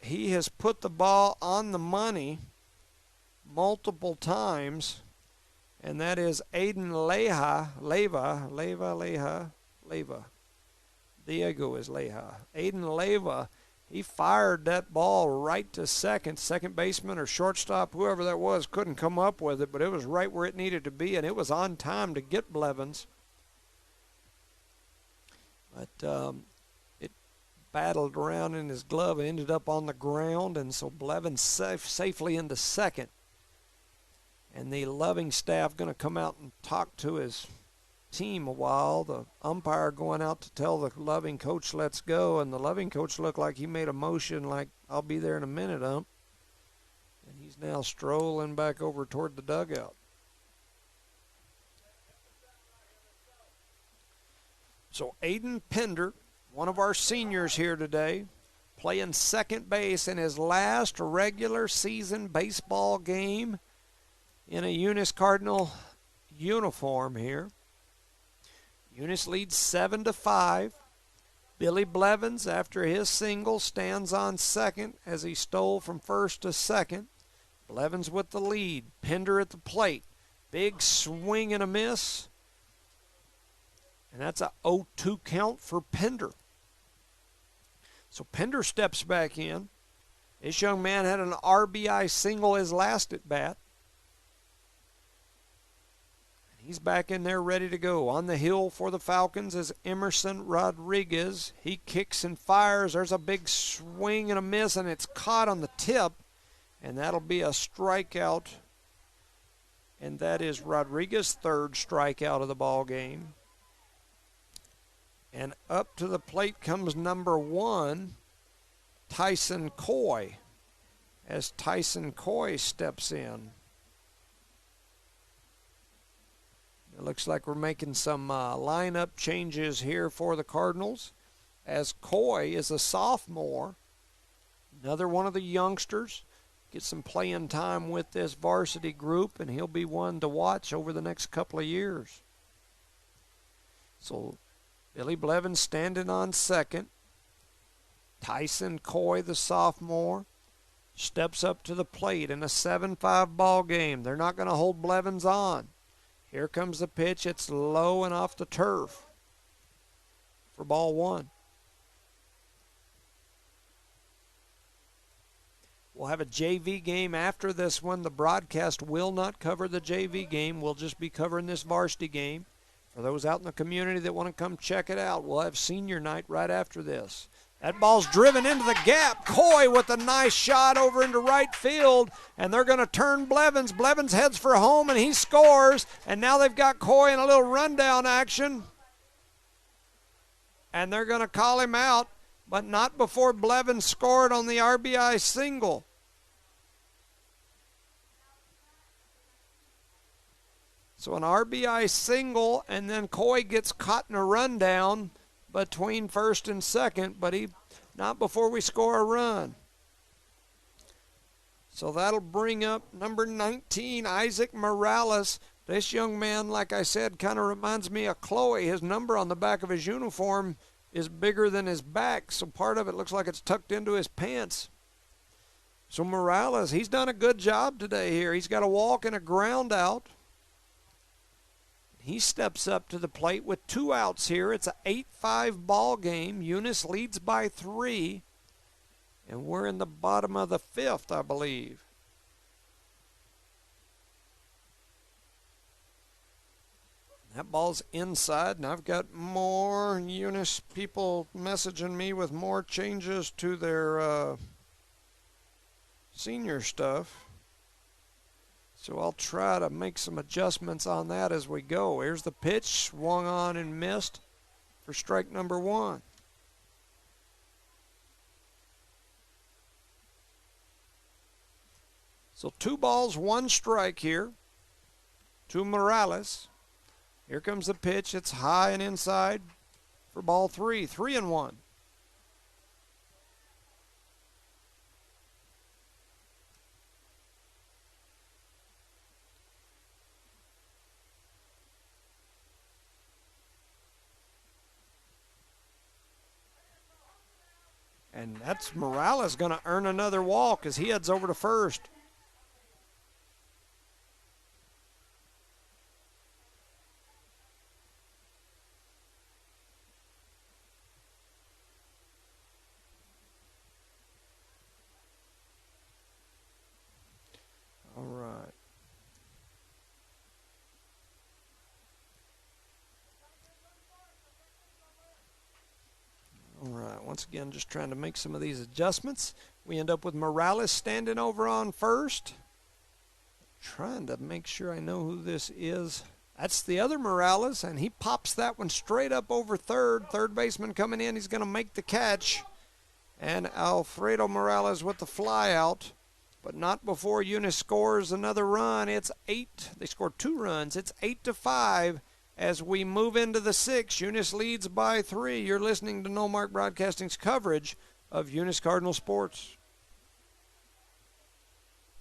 He has put the ball on the money multiple times. And that is Aiden Leyva. Diego is Leja. Aiden Leyva He fired that ball right to second. Second baseman or shortstop, whoever that was, couldn't come up with it, but it was right where it needed to be, and it was on time to get Blevins. But it battled around in his glove and ended up on the ground, and so Blevins safely into second. And the Loving staff going to come out and talk to his team a while. The umpire going out to tell the Loving coach, let's go, and the Loving coach looked like he made a motion like, I'll be there in a minute, ump. And he's now strolling back over toward the dugout. So Aiden Pender, one of our seniors here today, playing second base in his last regular season baseball game in a Eunice Cardinal uniform here. Eunice leads 7-5. Billy Blevins, after his single, stands on second as he stole from first to second. Blevins with the lead. Pender at the plate. Big swing and a miss. And that's a 0-2 count for Pender. So Pender steps back in. This young man had an RBI single his last at bat. He's back in there ready to go. On the hill for the Falcons is Emerson Rodriguez. He kicks and fires. There's a big swing and a miss, and it's caught on the tip, and that'll be a strikeout. And that is Rodriguez's third strikeout of the ball game. And up to the plate comes number 1, Tyson Coy, as Tyson Coy steps in. It looks like we're making some lineup changes here for the Cardinals, as Coy is a sophomore, another one of the youngsters. Get some playing time with this varsity group, and he'll be one to watch over the next couple of years. So Billy Blevins standing on second. Tyson Coy, the sophomore, steps up to the plate in a 7-5 ball game. They're not going to hold Blevins on. Here comes the pitch. It's low and off the turf for ball 1. We'll have a JV game after this one. The broadcast will not cover the JV game. We'll just be covering this varsity game. For those out in the community that want to come check it out, we'll have senior night right after this. That ball's driven into the gap. Coy with a nice shot over into right field, and they're going to turn Blevins. Blevins heads for home, and he scores, and now they've got Coy in a little rundown action. And they're going to call him out, but not before Blevins scored on the RBI single. So an RBI single, and then Coy gets caught in a rundown between first and second, but not before we score a run. So that'll bring up number 19, Isaac Morales. This young man, like I said, kind of reminds me of Chloe. His number on the back of his uniform is bigger than his back, so part of it looks like it's tucked into his pants. So Morales, he's done a good job today here. He's got a walk and a ground out. He steps up to the plate with 2 outs here. It's an 8-5 ball game. Eunice leads by 3. And we're in the bottom of the 5th, I believe. That ball's inside, and I've got more Eunice people messaging me with more changes to their senior stuff. So I'll try to make some adjustments on that as we go. Here's the pitch, swung on and missed for strike number 1. So 2 balls, 1 strike here to Morales. Here comes the pitch. It's high and inside for ball 3. 3-1. And that's Morales going to earn another walk as he heads over to first. once again, just trying to make some of these adjustments. We end up with Morales standing over on first. Trying to make sure I know who this is. That's the other Morales, and he pops that one straight up over third. Third baseman coming in. He's going to make the catch. And Alfredo Morales with the fly out, but not before Eunice scores another run. It's 8. They scored 2 runs. It's 8-5 as we move into the 6th. Eunice leads by 3. You're listening to No Mark Broadcasting's coverage of Eunice Cardinal Sports.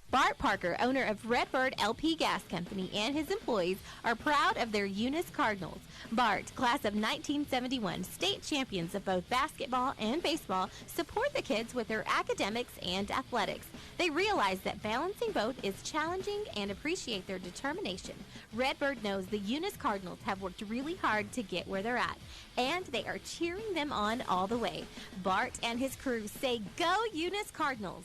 Bart Parker, owner of Redbird LP Gas Company, and his employees are proud of their Eunice Cardinals. Bart, class of 1971, state champions of both basketball and baseball, support the kids with their academics and athletics. They realize that balancing both is challenging and appreciate their determination. Redbird knows the Eunice Cardinals have worked really hard to get where they're at, and they are cheering them on all the way. Bart and his crew say, "Go Eunice Cardinals!"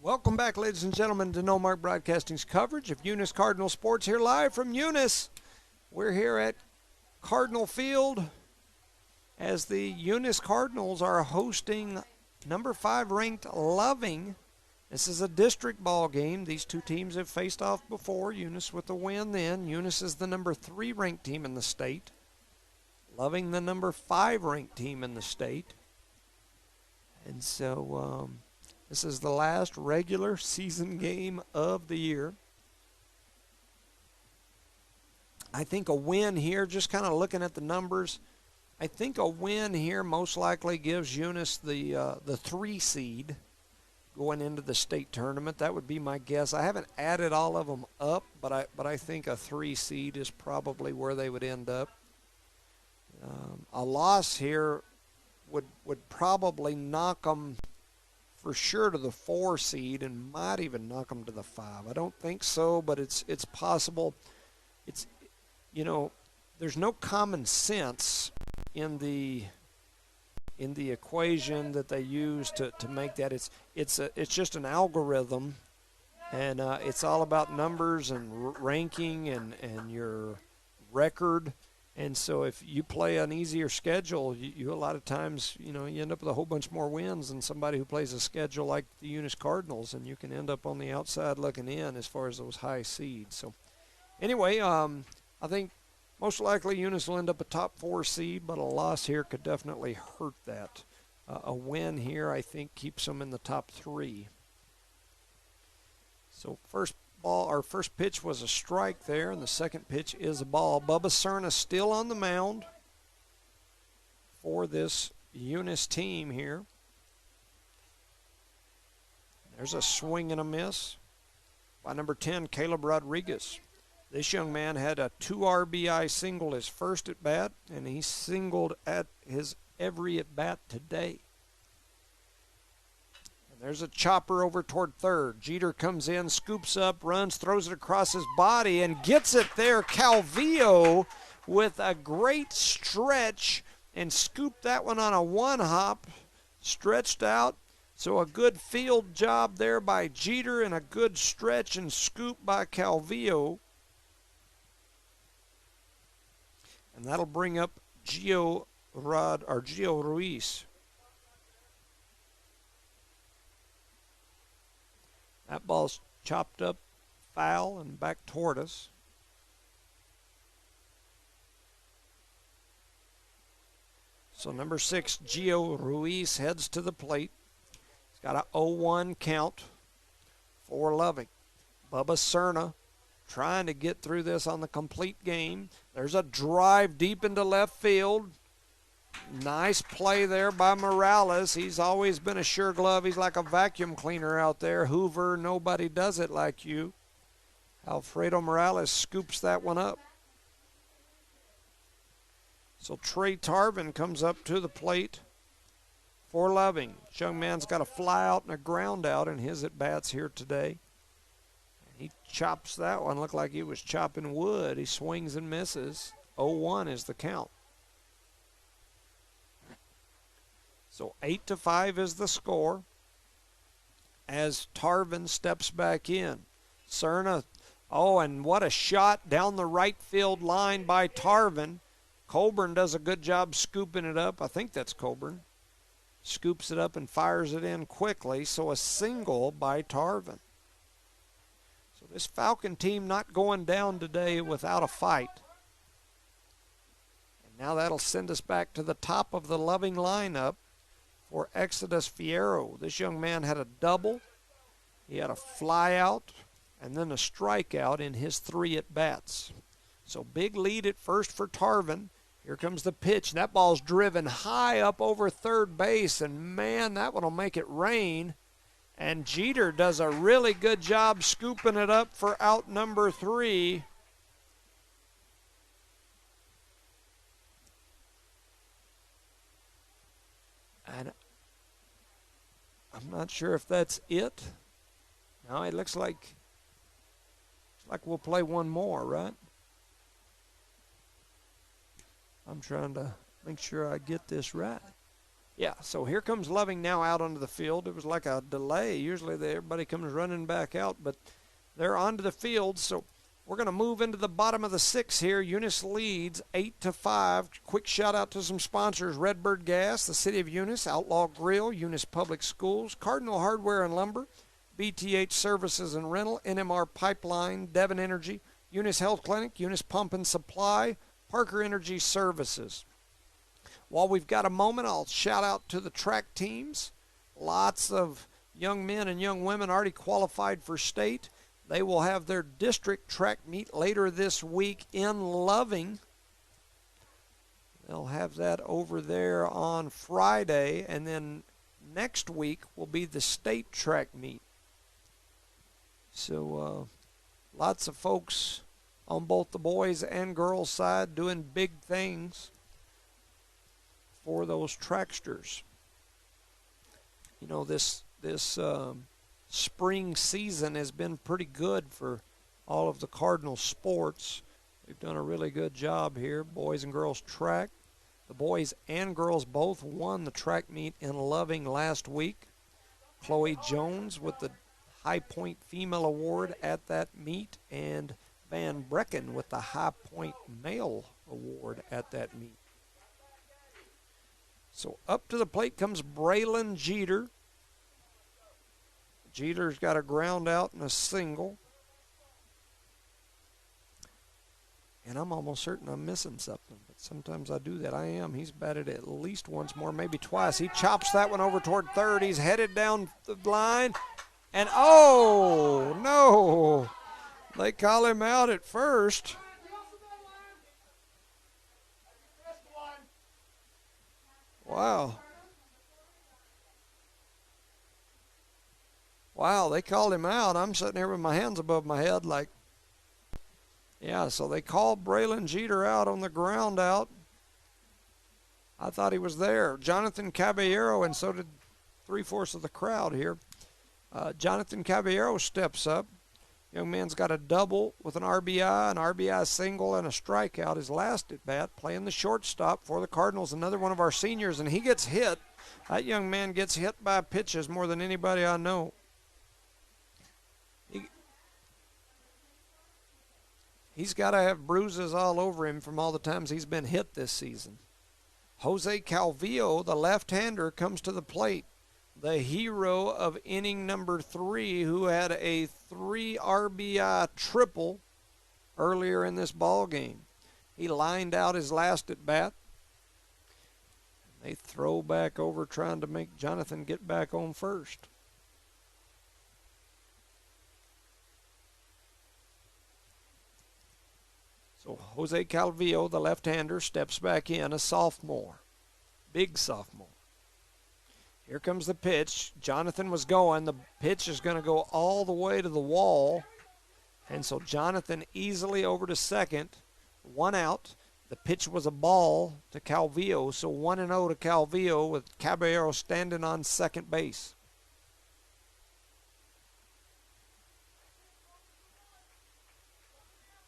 Welcome back, ladies and gentlemen, to No Mark Broadcasting's coverage of Eunice Cardinal Sports here live from Eunice. We're here at Cardinal Field as the Eunice Cardinals are hosting number 5 ranked Loving. This is a district ball game. These two teams have faced off before. Eunice with the win then. Eunice is the number 3 ranked team in the state. Loving the number 5 ranked team in the state. And so this is the last regular season game of the year. I think a win here, just kind of looking at the numbers, I think a win here most likely gives Eunice the 3 seed going into the state tournament. That would be my guess. I haven't added all of them up, but I think a 3 seed is probably where they would end up. A loss here would probably knock them for sure to the 4 seed and might even knock them to the 5. I don't think so, but it's possible. It's, you know, there's no common sense in the equation that they use to make that. It's just an algorithm, and it's all about numbers and ranking and your record. And so if you play an easier schedule, you a lot of times, you know, you end up with a whole bunch more wins than somebody who plays a schedule like the Eunice Cardinals, and you can end up on the outside looking in as far as those high seeds. So anyway, I think most likely Eunice will end up a top 4 seed, but a loss here could definitely hurt that. A win here, I think, keeps them in the top 3. So first pitch was a strike there, and the second pitch is a ball. Bubba Cerna still on the mound for this Eunice team here. There's a swing and a miss by number 10, Caleb Rodriguez. This young man had a 2 RBI single his first at bat, and he singled at his every at bat today. There's a chopper over toward third. Jeter comes in, scoops up, runs, throws it across his body, and gets it there. Calvillo with a great stretch and scooped that one on a 1-hop, stretched out. So a good field job there by Jeter and a good stretch and scoop by Calvillo. And that'll bring up Gio Ruiz. That ball's chopped up, foul, and back toward us. So number 6, Gio Ruiz, heads to the plate. He's got a 0-1 count for Loving. Bubba Cerna trying to get through this on the complete game. There's a drive deep into left field. Nice play there by Morales. He's always been a sure glove. He's like a vacuum cleaner out there. Hoover, nobody does it like you. Alfredo Morales scoops that one up. So Trey Tarvin comes up to the plate for Loving. This young man's got a fly out and a ground out in his at-bats here today. He chops that one. Looked like he was chopping wood. He swings and misses. 0-1 is the count. So 8-5 is the score as Tarvin steps back in. Cerna, oh, and what a shot down the right field line by Tarvin. Colburn does a good job scooping it up. I think that's Colburn. Scoops it up and fires it in quickly. So a single by Tarvin. So this Falcon team not going down today without a fight. And now that'll send us back to the top of the Loving lineup for Exodus Fierro. This young man had a double. He had a fly out and then a strikeout in his 3 at-bats. So big lead at first for Tarvin. Here comes the pitch. That ball's driven high up over third base, and man, that one will make it rain. And Jeter does a really good job scooping it up for out number 3. And I'm not sure if that's it. No, it looks like we'll play one more, right? I'm trying to make sure I get this right. Yeah, so here comes Loving now out onto the field. It was like a delay. Usually everybody comes running back out, but they're onto the field. So we're going to move into the bottom of the 6th here. Eunice leads 8-5. Quick shout out to some sponsors: Redbird Gas, the City of Eunice, Outlaw Grill, Eunice Public Schools, Cardinal Hardware and Lumber, BTH Services and Rental, NMR Pipeline, Devon Energy, Eunice Health Clinic, Eunice Pump and Supply, Parker Energy Services. While we've got a moment, I'll shout out to the track teams. Lots of young men and young women already qualified for state. They will have their district track meet later this week in Loving. They'll have that over there on Friday, and then next week will be the state track meet. So lots of folks on both the boys and girls side doing big things for those tracksters. You know, this spring season has been pretty good for all of the Cardinal sports. They've done a really good job here. Boys and girls track. The boys and girls both won the track meet in Loving last week. Chloe Jones with the High Point Female Award at that meet, and Van Brecken with the High Point Male Award at that meet. So up to the plate comes Braylon Jeter. Jeter's got a ground out and a single. And I'm almost certain I'm missing something, but sometimes I do that. I am. He's batted at least once more, maybe twice. He chops that one over toward third. He's headed down the line. And oh, no. They call him out at first. Wow. Wow, they called him out. I'm sitting here with my hands above my head like, yeah, so they called Braylon Jeter out on the ground out. I thought he was there. Jonathan Caballero, and so did 3/4 of the crowd here. Jonathan Caballero steps up. Young man's got a double with an RBI single, and a strikeout. His last at bat, playing the shortstop for the Cardinals, another one of our seniors, and he gets hit. That young man gets hit by pitches more than anybody I know. He's got to have bruises all over him from all the times he's been hit this season. Jose Calvillo, the left-hander, comes to the plate. The hero of inning number 3, who had a 3 RBI triple earlier in this ball game. He lined out his last at bat. They throw back over trying to make Jonathan get back on first. So Jose Calvillo, the left-hander, steps back in, a sophomore, big sophomore. Here comes the pitch. Jonathan was going. The pitch is going to go all the way to the wall. And so Jonathan easily over to second. 1 out. The pitch was a ball to Calvillo. So 1-0 to Calvillo with Caballero standing on second base.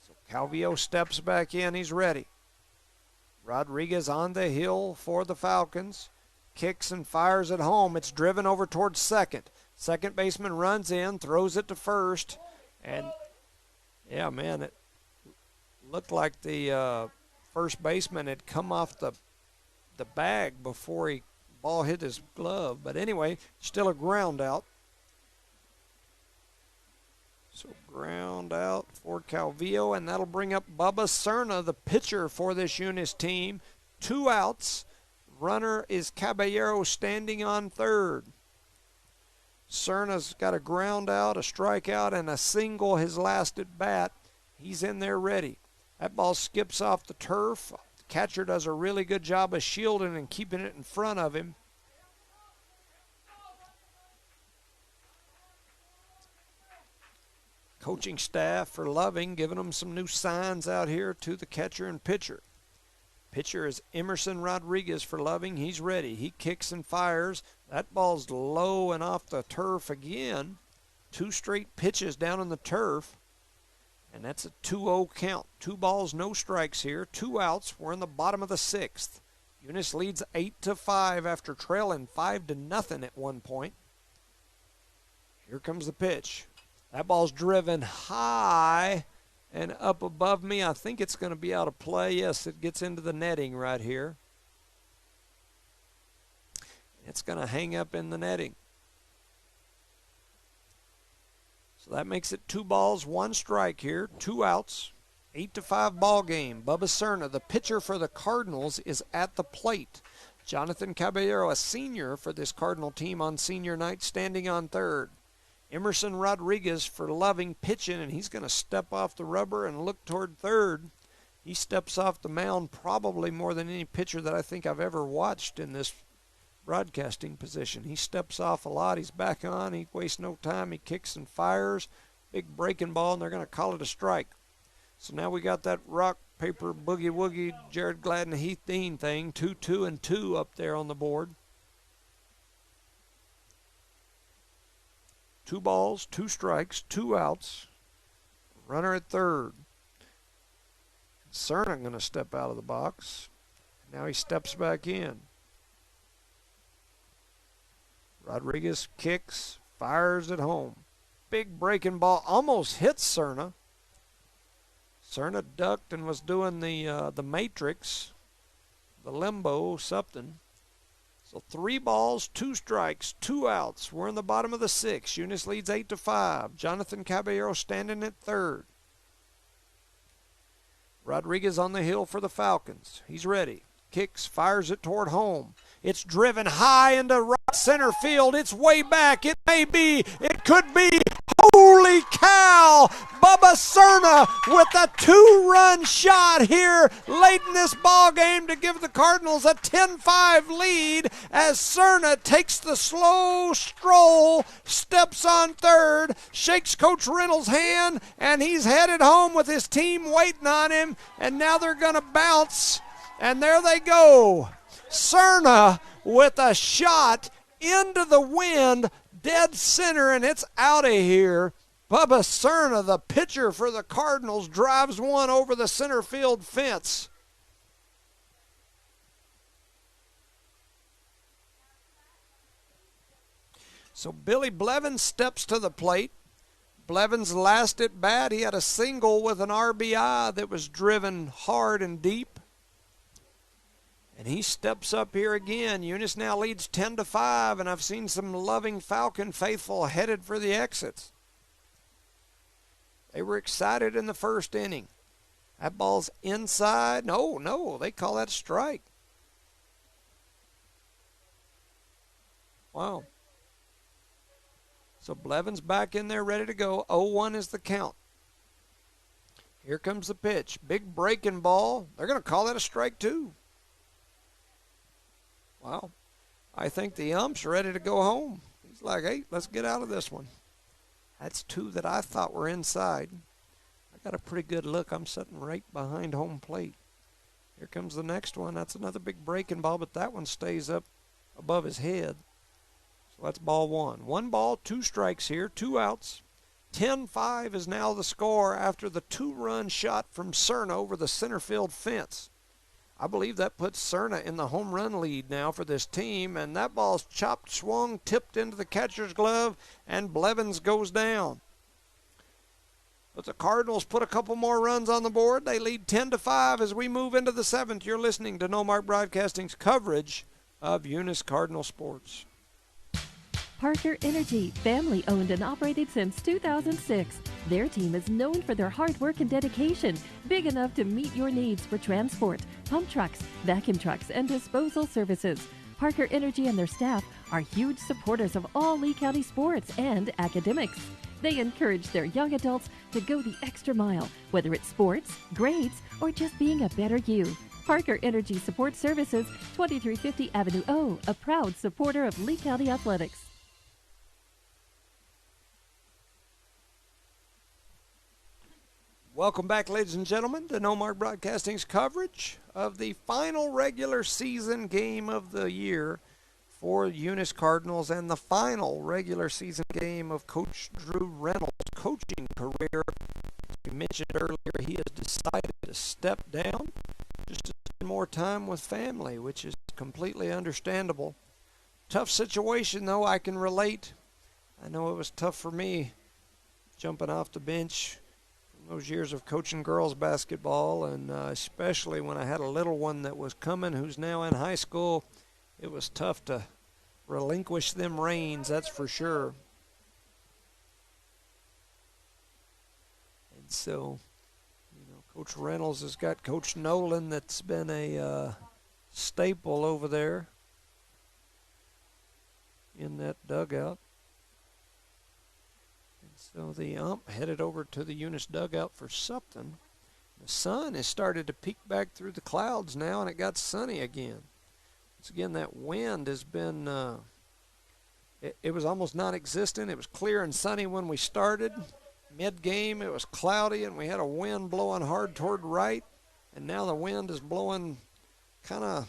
So Calvillo steps back in. He's ready. Rodriguez on the hill for the Falcons. Kicks and fires it home. It's driven over towards second. Second baseman runs in, throws it to first. And, yeah, man, it looked like the first baseman had come off the bag before ball hit his glove. But anyway, still a ground out. So ground out for Calvillo, and that'll bring up Bubba Cerna, the pitcher for this Eunice team. 2 outs. Runner is Caballero standing on third. Cerna's got a ground out, a strikeout, and a single his last at bat. He's in there ready. That ball skips off the turf. The catcher does a really good job of shielding and keeping it in front of him. Coaching staff for Loving giving them some new signs out here to the catcher and pitcher. Pitcher is Emerson Rodriguez for Loving. He's ready. He kicks and fires. That ball's low and off the turf again. 2 straight pitches down on the turf. And that's a 2-0 count. 2 balls, no strikes here. 2 outs. We're in the bottom of the 6th. Eunice leads 8-5 after trailing 5-0 at one point. Here comes the pitch. That ball's driven high and up above me. I think it's going to be out of play. Yes, it gets into the netting right here. It's going to hang up in the netting. So that makes it 2 balls, 1 strike here, 2 outs, 8-5 ball game. Bubba Cerna, the pitcher for the Cardinals, is at the plate. Jonathan Caballero, a senior for this Cardinal team on senior night, standing on third. Emerson Rodriguez for Loving pitching, and he's going to step off the rubber and look toward third. He steps off the mound probably more than any pitcher that I think I've ever watched in this broadcasting position. He steps off a lot. He's back on. He wastes no time. He kicks and fires. Big breaking ball, and they're going to call it a strike. So now we got that rock, paper, boogie woogie, Jared Gladden, Heath Dean thing, 2-2-2 up there on the board. 2 balls, 2 strikes, 2 outs. Runner at third. Cerna going to step out of the box. Now he steps back in. Rodriguez kicks, fires at home. Big breaking ball, almost hits Cerna. Cerna ducked and was doing the matrix, the limbo, something. So 3 balls, 2 strikes, 2 outs. We're in the bottom of the 6th. Eunice leads 8-5. Jonathan Caballero standing at third. Rodriguez on the hill for the Falcons. He's ready. Kicks, fires it toward home. It's driven high into right center field. It's way back. It may be. It could be. Holy cow! Bubba Cerna with a 2-run shot here late in this ball game to give the Cardinals a 10-5 lead as Cerna takes the slow stroll, steps on third, shakes Coach Reynolds' hand, and he's headed home with his team waiting on him, and now they're going to bounce, and there they go. Cerna with a shot into the wind, dead center, and it's out of here. Bubba Cerna, the pitcher for the Cardinals, drives one over the center field fence. So Billy Blevins steps to the plate. Blevins' last at bat, he had a single with an RBI that was driven hard and deep. And he steps up here again. Eunice now leads 10-5, and I've seen some Loving Falcon faithful headed for the exits. They were excited in the first inning. That ball's inside. No, they call that a strike. Wow. So Blevins back in there ready to go. 0-1 is the count. Here comes the pitch. Big breaking ball. They're going to call that a strike too. Wow. I think the ump's ready to go home. He's like, hey, let's get out of this one. That's 2 that I thought were inside. I got a pretty good look. I'm sitting right behind home plate. Here comes the next one. That's another big breaking ball, but that one stays up above his head. So that's ball 1. 1 ball, 2 strikes here, 2 outs. 10-5 is now the score after the 2-run shot from Cerna over the center field fence. I believe that puts Cerna in the home run lead now for this team, and that ball's chopped, swung, tipped into the catcher's glove, and Blevins goes down. But the Cardinals put a couple more runs on the board. They lead 10-5 as we move into the seventh. You're listening to No Mark Broadcasting's coverage of Eunice Cardinal sports. Parker Energy, family owned and operated since 2006. Their team is known for their hard work and dedication, big enough to meet your needs for transport, pump trucks, vacuum trucks, and disposal services. Parker Energy and their staff are huge supporters of all Lee County sports and academics. They encourage their young adults to go the extra mile, whether it's sports, grades, or just being a better you. Parker Energy Support Services, 2350 Avenue O, a proud supporter of Lee County athletics. Welcome back, ladies and gentlemen, to No Mark Broadcasting's coverage of the final regular season game of the year for Eunice Cardinals and the final regular season game of Coach Drew Reynolds' coaching career. As we mentioned earlier, he has decided to step down just to spend more time with family, which is completely understandable. Tough situation, though, I can relate. I know it was tough for me jumping off the bench those years of coaching girls basketball, and especially when I had a little one that was coming who's now in high school. It was tough to relinquish them reins, that's for sure. And so, Coach Reynolds has got Coach Nolan that's been a staple over there in that dugout. So the ump headed over to the Eunice dugout for something. The sun has started to peek back through the clouds now, and it got sunny again. Once again, that wind has been, it was almost non-existent. It was clear and sunny when we started. Mid-game, it was cloudy, and we had a wind blowing hard toward right. And now the wind is blowing kind of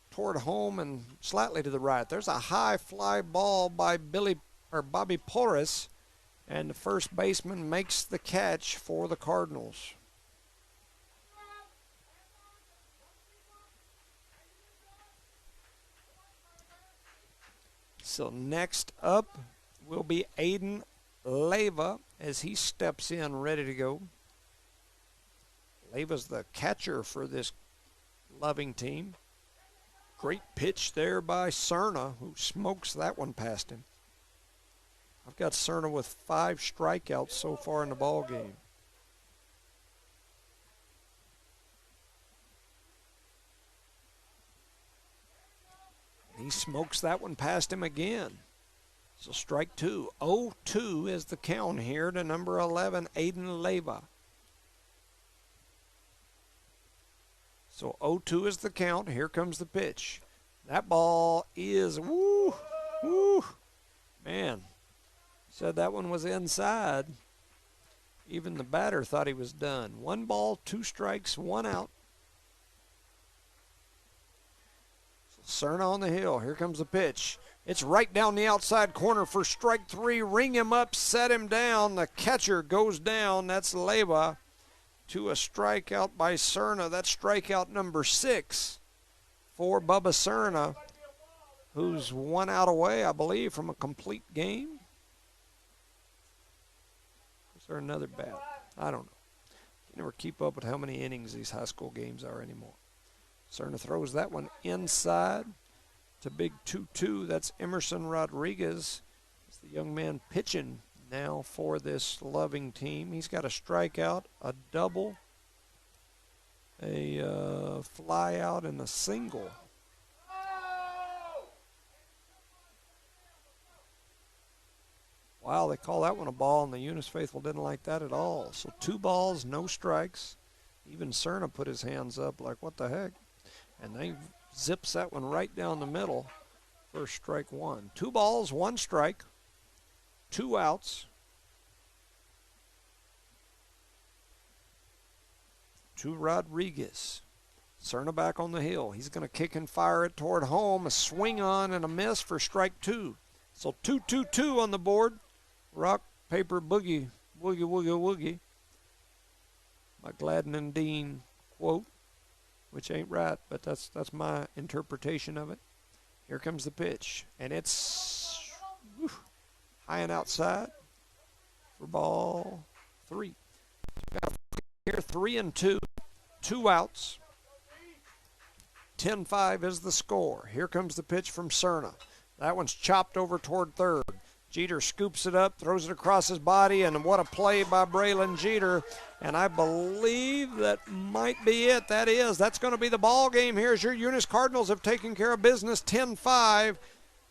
toward home and slightly to the right. There's a high fly ball by Bobby Porras, and the first baseman makes the catch for the Cardinals. So next up will be Aiden Leyva as he steps in ready to go. Leyva's the catcher for this Loving team. Great pitch there by Cerna, who smokes that one past him. I've got Cerna with 5 strikeouts so far in the ball game. He smokes that one past him again. So strike 2. 0-2 is the count here to number 11, Aiden Leyva. So 0-2 is the count. Here comes the pitch. That ball is, man. Said that one was inside. Even the batter thought he was done. 1 ball, 2 strikes, 1 out. So Cerna on the hill. Here comes the pitch. It's right down the outside corner for strike 3. Ring him up, set him down. The catcher goes down. That's Leyva to a strikeout by Cerna. That's strikeout number 6 for Bubba Cerna, who's 1 out away, I believe, from a complete game. Or another bat. I don't know. You never keep up with how many innings these high school games are anymore. Cerna throws that one inside to big 2-2. That's Emerson Rodriguez. It's the young man pitching now for this Loving team. He's got a strikeout, a double, a fly out, and a single. Wow, they call that one a ball, and the Eunice faithful didn't like that at all. So 2 balls, no strikes. Even Cerna put his hands up like, what the heck? And they zips that one right down the middle for strike 1. 2 balls, 1 strike, 2 outs. To Rodriguez. Cerna back on the hill. He's going to kick and fire it toward home. A swing on and a miss for strike 2. So 2-2-2 on the board. Rock, paper, boogie, woogie, woogie, woogie. My Gladden and Dean quote, which ain't right, but that's my interpretation of it. Here comes the pitch, and it's high and outside for ball 3. here, 3-2, 2 outs. 10-5 is the score. Here comes the pitch from Cerna. That one's chopped over toward third. Jeter scoops it up, throws it across his body, and what a play by Braylon Jeter. And I believe that might be it. That's going to be the ball game here as your Eunice Cardinals have taken care of business, 10-5.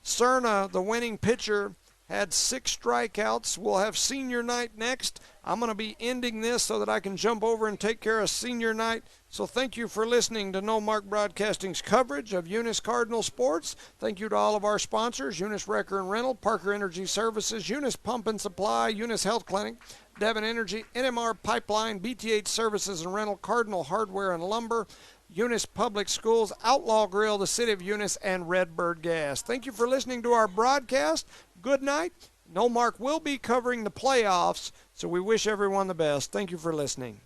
Cerna, the winning pitcher, had 6 strikeouts. We'll have senior night next. I'm going to be ending this so that I can jump over and take care of senior night. So thank you for listening to No Mark Broadcasting's coverage of Eunice Cardinal Sports. Thank you to all of our sponsors, Eunice Wrecker and Rental, Parker Energy Services, Eunice Pump and Supply, Eunice Health Clinic, Devon Energy, NMR Pipeline, BTH Services and Rental, Cardinal Hardware and Lumber, Eunice Public Schools, Outlaw Grill, the City of Eunice, and Redbird Gas. Thank you for listening to our broadcast. Good night. No Mark will be covering the playoffs, so we wish everyone the best. Thank you for listening.